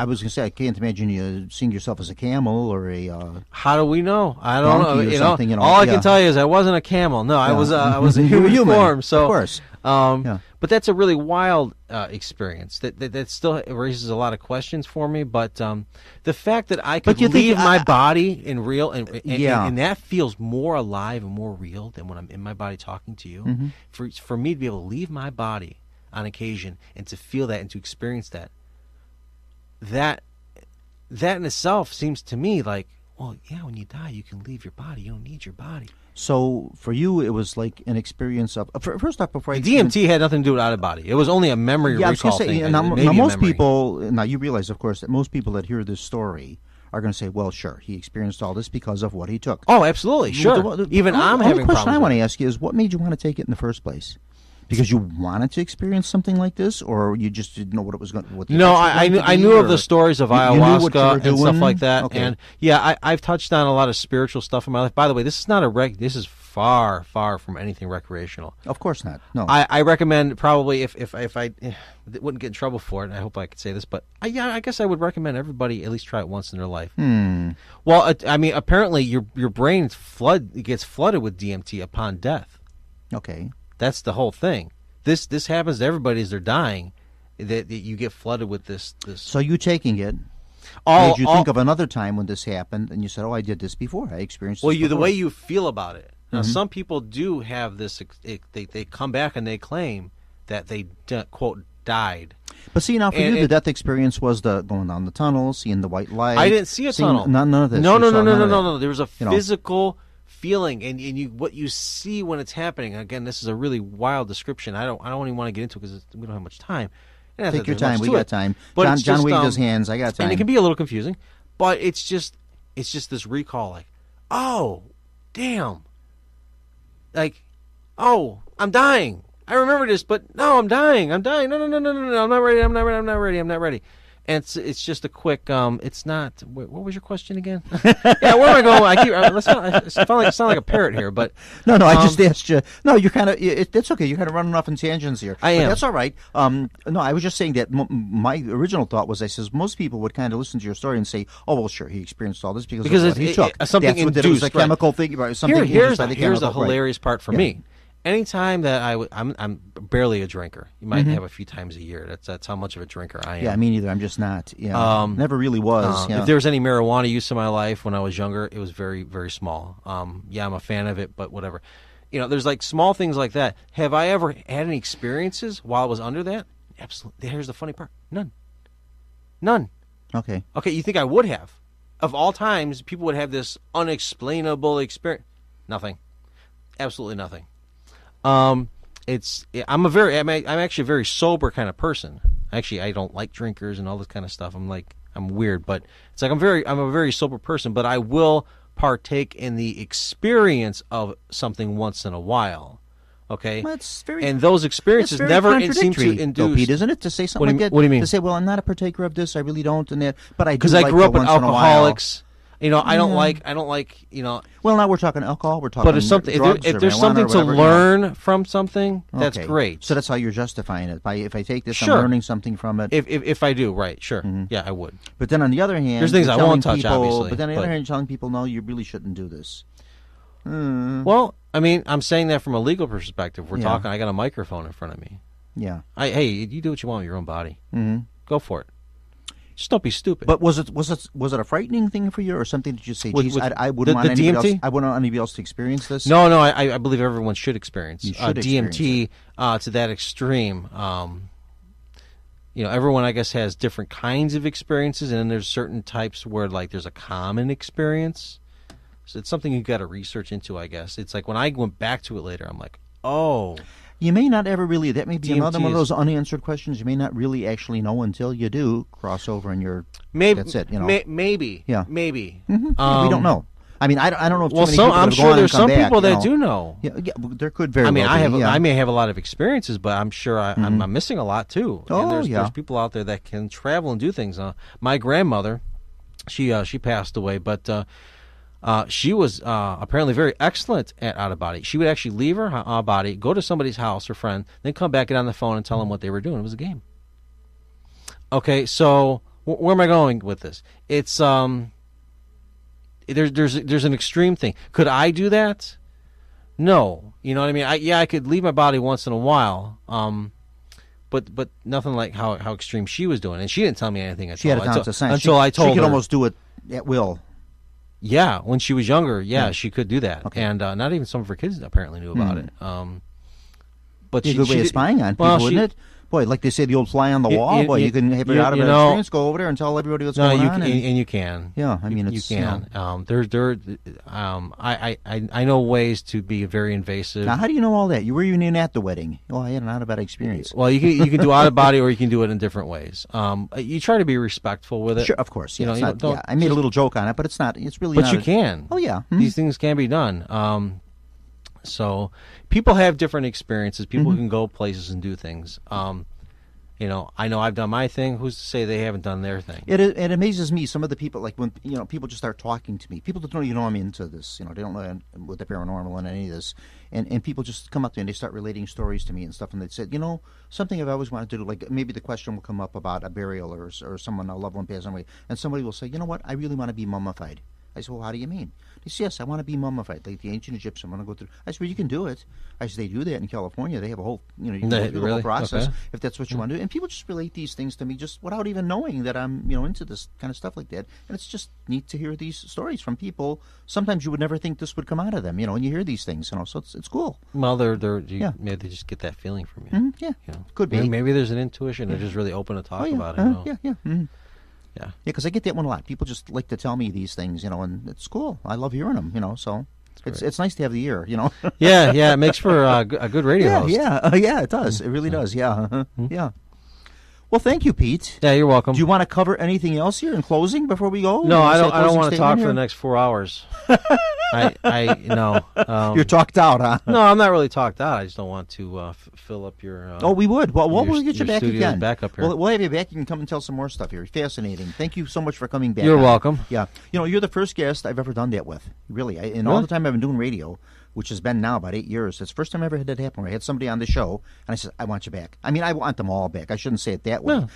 was going to say, I can't imagine you seeing yourself as a camel or a... How do we know? I don't know. All I can tell you is I wasn't a camel. No, I was in human form. So, of course. But that's a really wild experience. That still raises a lot of questions for me. But the fact that I could leave my body in real, and that feels more alive and more real than when I'm in my body talking to you. Mm-hmm. For me to be able to leave my body on occasion and to feel that and to experience that in itself seems to me like, well, yeah, when you die, you can leave your body. You don't need your body. So for you, it was like an experience of... First off, before DMT had nothing to do with out of body. It was only a memory recall thing. Now most people... Now, you realize, of course, that most people that hear this story are going to say, well, sure, he experienced all this because of what he took. Oh, absolutely, sure. Even I'm having problems. The question I want to ask you is, what made you want to take it in the first place? Because you wanted to experience something like this, or you just didn't know what it was going to... No, I knew of the stories of ayahuasca and stuff like that. Okay. And yeah, I've touched on a lot of spiritual stuff in my life. By the way, this is not this is far, far from anything recreational. Of course not. No. I recommend, probably, if I wouldn't get in trouble for it, and I hope I could say this, but I guess I would recommend everybody at least try it once in their life. Well, apparently your brain gets flooded with DMT upon death. Okay. That's the whole thing. This happens to everybody as they're dying. That you get flooded with this. So you taking it made you think of another time when this happened, and you said, "Oh, I did this before. I experienced this before." The way you feel about it. Now, some people do have this. They come back and they claim that they quote died. But see, now for you, the death experience was the going down the tunnel, seeing the white light. I didn't see a tunnel. None of this. No. There was a physical feeling, and what you see when it's happening. Again, this is a really wild description. I don't even want to get into it because we don't have much time. Take your time. We got time. But John waved his hands. I got time. And it can be a little confusing, but it's just this recall, like, oh, damn, like, oh, I'm dying. I remember this, but no, I'm dying. No, I'm not ready. And it's just a quick. It's not. What was your question again? Yeah, where am I going? I sound like a parrot here, but no. I just asked you. No, you're kind of. It's okay. You're kind of running off in tangents here. I am. But that's all right. No, I was just saying that my original thought was, I says most people would kind of listen to your story and say, oh well, sure, he experienced all this because of what he took. Something that's what induced. It was a chemical thing. Something here's the hilarious part for me. anytime that I'm barely a drinker. You might have a few times a year. That's how much of a drinker I am. Yeah, me neither. I'm just not. Yeah, never really was. If there was any marijuana use in my life when I was younger, it was very, very small. Yeah, I'm a fan of it, but whatever. There's like small things like that. Have I ever had any experiences while I was under that? Absolutely. Here's the funny part. None. Okay. Okay, you think I would have? Of all times, people would have this unexplainable experience. Nothing. Absolutely nothing. I'm actually a very sober kind of person. Actually, I don't like drinkers and all this kind of stuff. I'm weird, but it's like I'm a very sober person, but I will partake in the experience of something once in a while. Okay, and those experiences never seem to induce. Pete, isn't it, to say something like that? What do you mean? To say, well, I'm not a partaker of this. I really don't, and that. But I do because like I grew up with once in a while. alcoholics. I don't like. Well, now we're talking alcohol. We're talking. But if there's something to whatever, learn from something, that's great. So that's how you're justifying it. If I take this, sure. I'm learning something from it. If I do, right? Sure. Yeah, I would. But then on the other hand, there's things I won't touch, obviously. But then on the other hand, you're telling people, no, you really shouldn't do this. Well, I mean, I'm saying that from a legal perspective. We're talking. I got a microphone in front of me. Yeah. Hey, you do what you want with your own body. Go for it. Just don't be stupid. But was it a frightening thing for you, or something that you say, geez, I wouldn't want anybody else. I wouldn't want anybody else to experience this. No, I believe everyone should experience DMT experience to that extreme. Everyone, I guess, has different kinds of experiences, and then there's certain types where there's a common experience. So it's something you got to research into, I guess. It's like when I went back to it later, I'm like, oh. You may not ever really. That may be DMT another one of those unanswered questions. You may not really actually know until you do cross over and you're. Maybe that's it. Maybe. Yeah. Maybe. Yeah, we don't know. I mean, I don't know if too many people I'm have sure gone there's and come some back, people that do know. Yeah, there could very well be. I may have a lot of experiences, but I'm sure I'm missing a lot too. Oh, and there's people out there that can travel and do things. My grandmother, she passed away, but she was apparently very excellent at out of body. She would actually leave her body, go to somebody's house, her friend, then come back, get on the phone, and tell them what they were doing. It was a game. Okay, so where am I going with this? It's there's an extreme thing. Could I do that? No. You know what I mean? I could leave my body once in a while. But nothing like how extreme she was doing, and she didn't tell me anything until I told her. She could almost do it at will. Yeah, when she was younger, she could do that, and not even some of her kids apparently knew about it. But a good way of spying on people, wouldn't it? Boy, like they say, the old fly on the wall. Boy, you can have it out of experience. Go over there and tell everybody what's going on. And you can. Yeah, I mean, it's you can. I know ways to be very invasive. Now, how do you know all that? You were even at the wedding. Oh, I had an out of body experience. Well, you can do out of body, or you can do it in different ways. You try to be respectful with it. Sure, of course. Yeah, I made a little joke on it, but it's not. It's really. But you can. Oh yeah, these things can be done. So people have different experiences. People can go places and do things. I know I've done my thing. Who's to say they haven't done their thing? It amazes me. Some of the people, like when people just start talking to me. People that don't I'm into this. They don't know with the paranormal and any of this. And people just come up to me and they start relating stories to me and stuff. And they said, something I've always wanted to do. Like maybe the question will come up about a burial or someone, a loved one passing away, and somebody will say, you know what, I really want to be mummified. I said, well, how do you mean? He said, yes, I want to be mummified, like the ancient Egyptian. I want to go through. I said, well, you can do it. I said, they do that in California. They have a whole, you can go through the whole process if that's what you want to do. And people just relate these things to me just without even knowing that I'm, into this kind of stuff like that. And it's just neat to hear these stories from people. Sometimes you would never think this would come out of them, and you hear these things, so it's cool. Well, maybe they just get that feeling from you. Yeah, could be. Maybe there's an intuition. They're just really open to talk about it. Yeah. Yeah, because I get that one a lot. People just like to tell me these things, and it's cool. I love hearing them, so it's nice to have the ear, yeah, it makes for a good radio host. Yeah, it does. It really does, yeah. Yeah. Well, thank you, Pete. Yeah, you're welcome. Do you want to cover anything else here in closing before we go? No, I don't want to talk for the next 4 hours. You're talked out, huh? No, I'm not really talked out. I just don't want to fill up your. We would. Well, we'll get you back again. Back up here. We'll have you back. You can come and tell some more stuff here. Fascinating. Thank you so much for coming back. You're welcome. Yeah, you're the first guest I've ever done that with. Really, all the time I've been doing radio. which has been now about 8 years. It's the first time I ever had that happen where I had somebody on the show, and I said, I want you back. I mean, I want them all back. I shouldn't say it that way. No.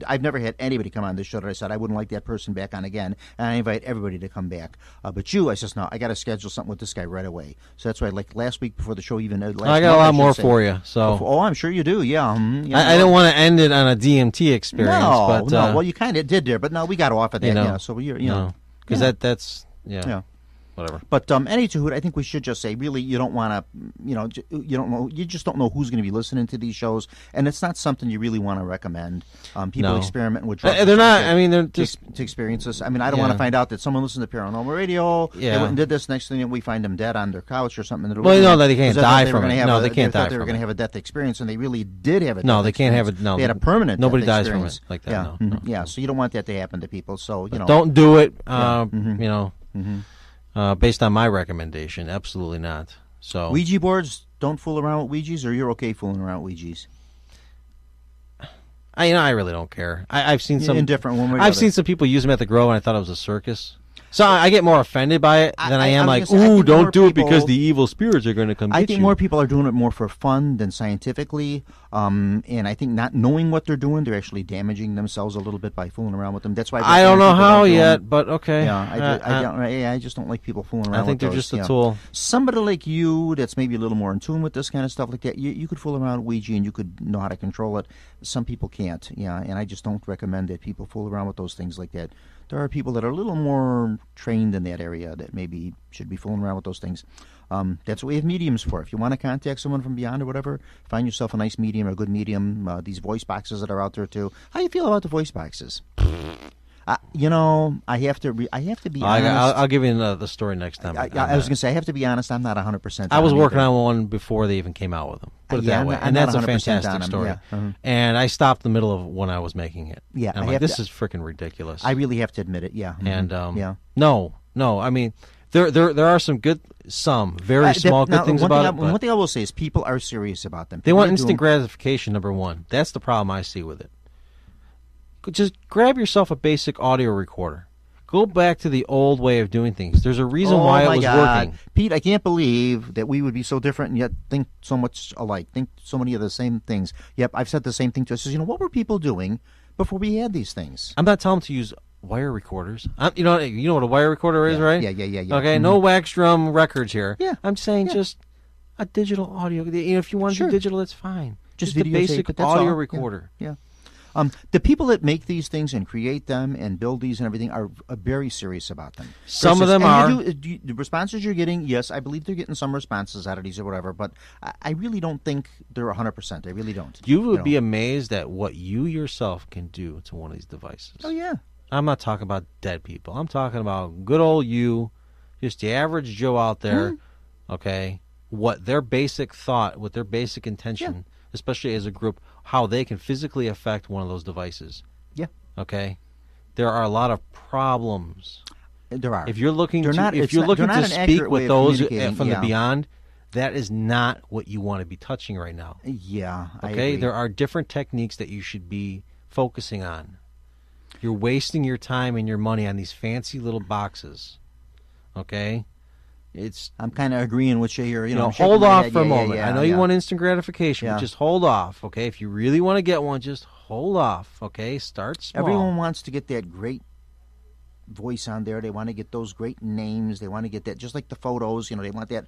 I've never had anybody come on this show that I said I wouldn't like that person back on again, and I invite everybody to come back. But I says, no, I got to schedule something with this guy right away. So that's why, like last week before the show, even last I got a lot more for you. So, I'm sure you do. Yeah, I don't want to end it on a DMT experience. No. Well, you kind of did there, but no, we got off of that. Yeah, so we're because that's whatever. But anywho, I think we should just say, really, you don't want to, you just don't know who's going to be listening to these shows, and it's not something you really want to recommend. People experimenting with drugs. They're not. I mean, they're just to experience this. I mean, I don't want to find out that someone listened to Paranormal Radio. They went and did this. Next thing we find them dead on their couch or something. Well, no, they can't die from it. No, they can't die from it. They were going to have a death experience, and they really did have a death No, they can't have it. No, they had a permanent. Nobody death dies from experience. it like that. No. Yeah. So you don't want that to happen to people. So don't do it. Based on my recommendation, absolutely not. So Ouija boards, don't fool around with Ouijas, or you're okay fooling around with Ouijas? I really don't care. I've seen some indifferent one way or I've other. seen some people use them at the Grow, and I thought it was a circus. So I get more offended by it than I am like, ooh, don't do it because the evil spirits are going to come get you. I think more people are doing it more for fun than scientifically, and I think not knowing what they're doing, they're actually damaging themselves a little bit by fooling around with them. That's why I don't know how yet, but okay. Yeah, I just don't like people fooling around. I think with they're those, just a tool. Somebody like you that's maybe a little more in tune with this kind of stuff like that, you could fool around with Ouija and you could know how to control it. Some people can't, and I just don't recommend that people fool around with those things like that. There are people that are a little more trained in that area that maybe should be fooling around with those things. That's what we have mediums for. If you want to contact someone from beyond or whatever, find yourself a nice medium or a good medium. These voice boxes that are out there too. How do you feel about the voice boxes? I have to be honest. I'll give you the story next time. I was going to say, I have to be honest, I'm not 100%. I was working on one before they even came out with them. Put it that way. And that's a fantastic story. Yeah. And I stopped in the middle of when I was making it. Yeah. And I'm like, this is freaking ridiculous. I really have to admit it, yeah. And, no. I mean, there are some very small good things about it. One thing I will say is people are serious about them. They want instant gratification, number one. That's the problem I see with it. Just grab yourself a basic audio recorder. Go back to the old way of doing things. There's a reason why it was working. Pete, I can't believe that we would be so different and yet think so much alike, think so many of the same things. Yep, I've said the same thing to us. What were people doing before we had these things? I'm not telling them to use wire recorders. You know what a wire recorder is, right? Yeah. Okay, no wax drum records here. Yeah. I'm saying just a digital audio. If you want to do digital, that's fine. Just a basic audio recorder. Yeah. The people that make these things and create them and build these and everything are very serious about them. Some of them are. The responses you're getting, yes, I believe they're getting some responses out of these or whatever, but I really don't think they're 100%. I really don't. You would be amazed at what you yourself can do to one of these devices. Oh, yeah. I'm not talking about dead people. I'm talking about good old you, just the average Joe out there, okay, what their basic thought, what their basic intention, especially as a group, how they can physically affect one of those devices. Yeah. Okay? There are a lot of problems. There are. If you're looking to speak with those from the beyond, that is not what you want to be touching right now. Yeah. I okay? agree. There are different techniques that you should be focusing on. You're wasting your time and your money on these fancy little boxes. Okay? I'm kind of agreeing with you here. Hold off for a moment. I know you want instant gratification, but just hold off, okay? If you really want to get one, just hold off, okay? Start small. Everyone wants to get that great voice on there. They want to get those great names. They want to get that, just like the photos. They want that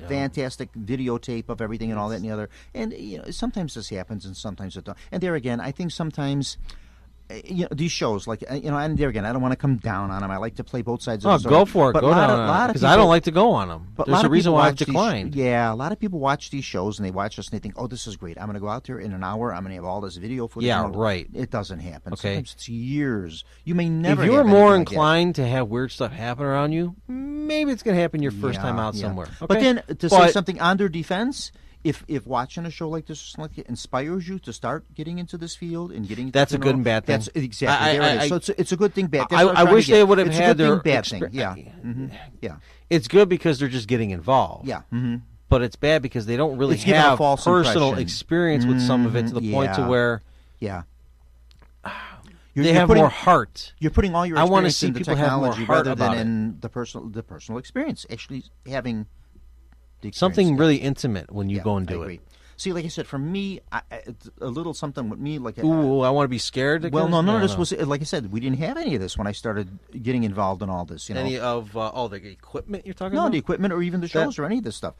fantastic videotape of everything and all that and the other. And sometimes this happens, and sometimes it don't. And there again, I think sometimes. These shows, like, and there again, I don't want to come down on them. I like to play both sides of the story. Go for it. Go down on it. Because I don't like to go on them. But there's a reason why I've declined. A lot of people watch these shows, and they watch us, and they think, oh, this is great. I'm going to go out there in an hour. I'm going to have all this video footage. Yeah, right. It doesn't happen. Okay. Sometimes it's years. You may never If you're more inclined to have weird stuff happen around you, maybe it's going to happen your first time out somewhere. Okay? But then, to say something on their defense, if watching a show like this or something like that inspires you to start getting into this field and getting into that's a good and bad thing. That's exactly there it is. So it's a good thing, bad. I wish they would have had their bad thing. Yeah, yeah. It's good because they're just getting involved. Yeah, but it's bad because they don't really have personal experience with some of it to the point to where they have more heart. You're putting all your I want to experience see into people have more technology heart rather than about in the personal experience. Actually, having something really intimate when you go and I do agree. it. See, like I said, for me, it's a little something with me. Like, Ooh, I want to be scared. Well, no. This was, like I said, we didn't have any of this when I started getting involved in all this. You know, any of the equipment you're talking about? No, the equipment or even the shows or any of this stuff.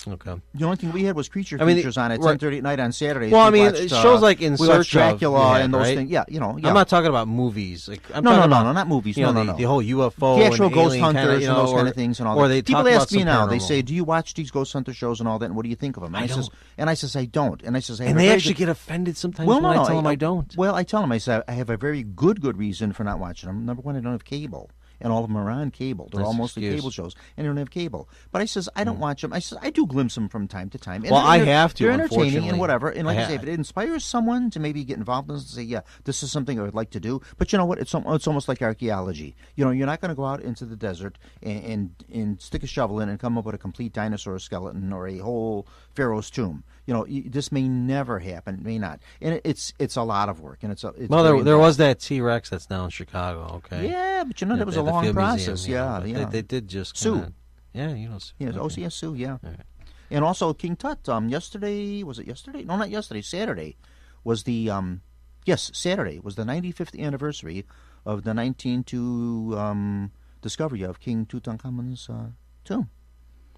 Okay. The only thing we had was features on at 10:30 at night on Saturdays. Well, shows like In Search Dracula of, and those right? things. Yeah, I'm not talking about movies. Like, I'm no, talking about, not movies. No. The whole UFO, the actual and ghost alien hunters kinda, and those kind of things and all or that. They People talk ask about me now. They paranormal. say, "Do you watch these ghost hunter shows and all that? And what do you think of them?" And I don't. I says I don't. And I says, and they actually get offended sometimes when I tell them I don't. Well, I tell them, I say I have a very good reason for not watching them. Number one, I don't have cable. And all of them are on cable. They're all mostly cable shows, and they don't have cable. But I says I don't watch them. I says I do glimpse them from time to time. And I have to. They're entertaining Unfortunately. and whatever. And like I say, if it inspires someone to maybe get involved in this and say, yeah, this is something I would like to do. But you know what? It's almost like archaeology. You know, you're not going to go out into the desert and stick a shovel in and come up with a complete dinosaur skeleton or a whole pharaoh's tomb. You know, this may never happen. It may not. And it's a lot of work. And it's there was that T-Rex that's now in Chicago. Okay. Yeah, but that was a long process. Museum, yeah. They did just Sue. Yeah, Sue. Yeah. Right. And also King Tut. Yesterday, was it yesterday? No, not yesterday. Saturday was the Saturday was the 95th anniversary of the 1902 discovery of King Tutankhamun's tomb.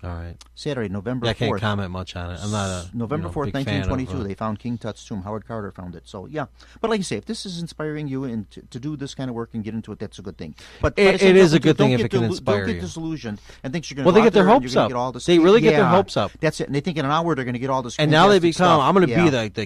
All right. Saturday, November 4th. I can't comment much on it. I'm not a November 4th, big 1922. fan of, They found King Tut's tomb. Howard Carter found it. So, yeah. But like I say, if this is inspiring you and to do this kind of work and get into it, that's a good thing. But it is a good thing if it can inspire you. Don't get disillusioned and think you're going to Well, they get their hopes up. They really get their hopes up. That's it. And they think in an hour they're going to get all this. And now they become, I'm going to be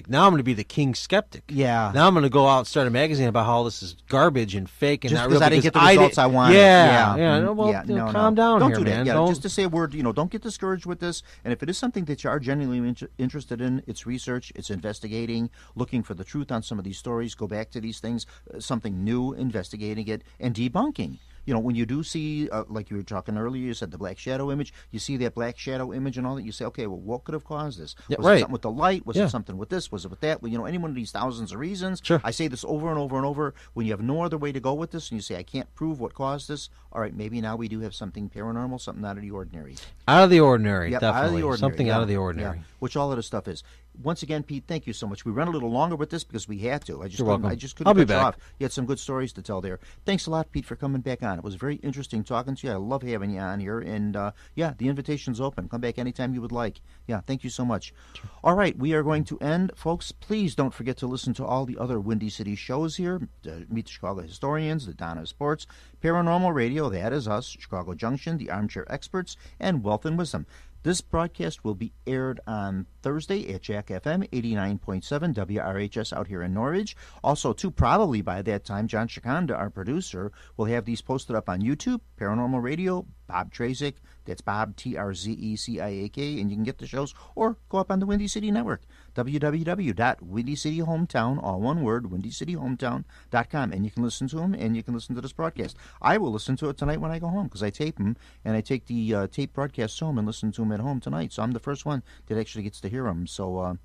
now I'm going to be the king skeptic. Yeah. Now I'm going to go out and start a magazine about how this is garbage and fake and just not real. I didn't get the results I wanted. Yeah. Calm down. Don't here, do that. man. Yeah, just to say a word. Don't get discouraged with this. And if it is something that you are genuinely interested in, it's research, it's investigating, looking for the truth on some of these stories, go back to these things, something new, investigating it, and debunking. You know, when you do see, like you were talking earlier, you said the black shadow image, you see that black shadow image and all that, you say, okay, well, what could have caused this? Was it something with the light? Was it something with this? Was it with that? Well, any one of these thousands of reasons. Sure. I say this over and over and over. When you have no other way to go with this and you say, I can't prove what caused this, all right, maybe now we do have something paranormal, something out of the ordinary. Out of the ordinary, yep, definitely. Out of the ordinary. Something out of the ordinary. Yeah, which all of this stuff is. Once again, Pete, thank you so much. We ran a little longer with this because we had to. You're welcome. I just couldn't I'll be cut you back. off. You had some good stories to tell there. Thanks a lot, Pete, for coming back on. It was very interesting talking to you. I love having you on here. And, the invitation's open. Come back anytime you would like. Yeah, thank you so much. Sure. All right, we are going to end. Folks, please don't forget to listen to all the other Windy City shows here. Meet the Chicago Historians, the Donna Sports, Paranormal Radio, that is us, Chicago Junction, the Armchair Experts, and Wealth and Wisdom. This broadcast will be aired on Thursday at Jack FM 89.7 WRHS out here in Norwich. Also, too, probably by that time, John Shikanda, our producer, will have these posted up on YouTube, Paranormal Radio, Bob Trzeciak, that's Bob, Trzeciak, and you can get the shows, or go up on the Windy City Network, www.windycityhometown, all one word, windycityhometown.com, and you can listen to them, and you can listen to this broadcast. I will listen to it tonight when I go home, because I tape them, and I take the tape broadcasts home and listen to them at home tonight, so I'm the first one that actually gets to hear them, so,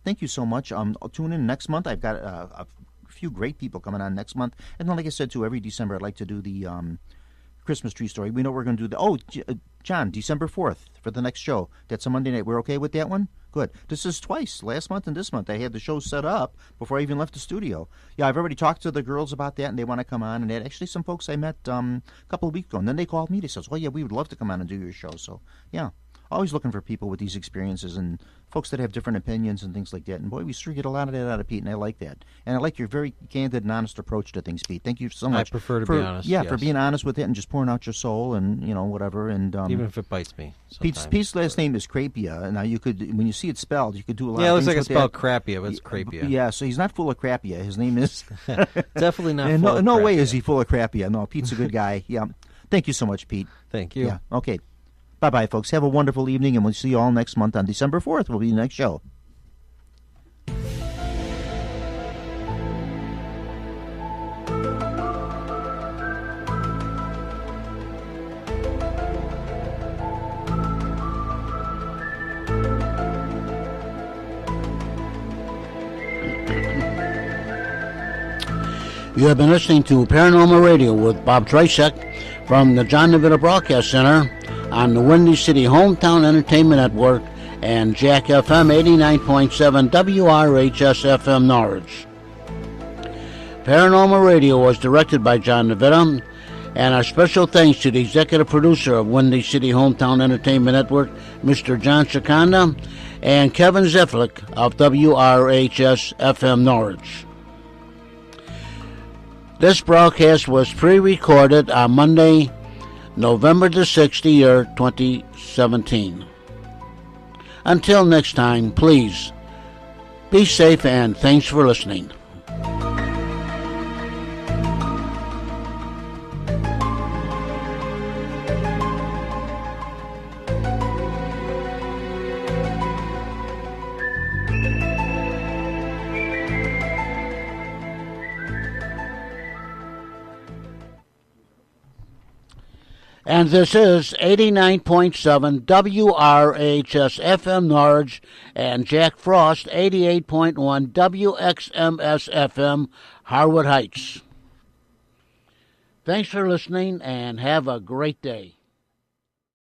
thank you so much. Tune in next month. I've got a few great people coming on next month, and then, like I said, too, every December I'd like to do the Christmas tree story. We know we're going to do John, December 4th for the next show. That's a Monday night. We're okay with that one? Good. This is twice, last month and this month. I had the show set up before I even left the studio. Yeah, I've already talked to the girls about that, and they want to come on. And they had actually some folks I met a couple of weeks ago, and then they called me. They said, well, yeah, we would love to come on and do your show. So, yeah, always looking for people with these experiences and folks that have different opinions and things like that. And, boy, we sure get a lot of that out of Pete, and I like that. And I like your very candid and honest approach to things, Pete. Thank you so much. I prefer to be honest. Yeah, yes. for being honest with it and just pouring out your soul and, whatever. And even if it bites me sometimes. Pete's last name is Crapia. Now, you could, when you see it spelled, you could do a lot of things. Yeah, it looks like it's spelled that. Crappia, but it's Crapia. Yeah, so he's not full of Crapia. His name is... Definitely not full of No Crappia. way is he full of Crapia. No, Pete's a good guy. Yeah. Thank you so much, Pete. Thank you. Yeah. Okay. Bye-bye, folks. Have a wonderful evening, and we'll see you all next month on December 4th. Will be the next show. You have been listening to Paranormal Radio with Bob Trzeciak from the John Nevada Broadcast Center on the Windy City Hometown Entertainment Network and Jack FM 89.7 WRHS FM Norwich. Paranormal Radio was directed by John Nevada, and our special thanks to the executive producer of Windy City Hometown Entertainment Network, Mr. John Shikanda, and Kevin Zeflik of WRHS FM Norwich. This broadcast was pre-recorded on Monday, November the 6th, year 2017. Until next time, please be safe and thanks for listening. And this is 89.7 WRHS FM Norwich and Jack Frost 88.1 WXMS FM Harwood Heights. Thanks for listening and have a great day.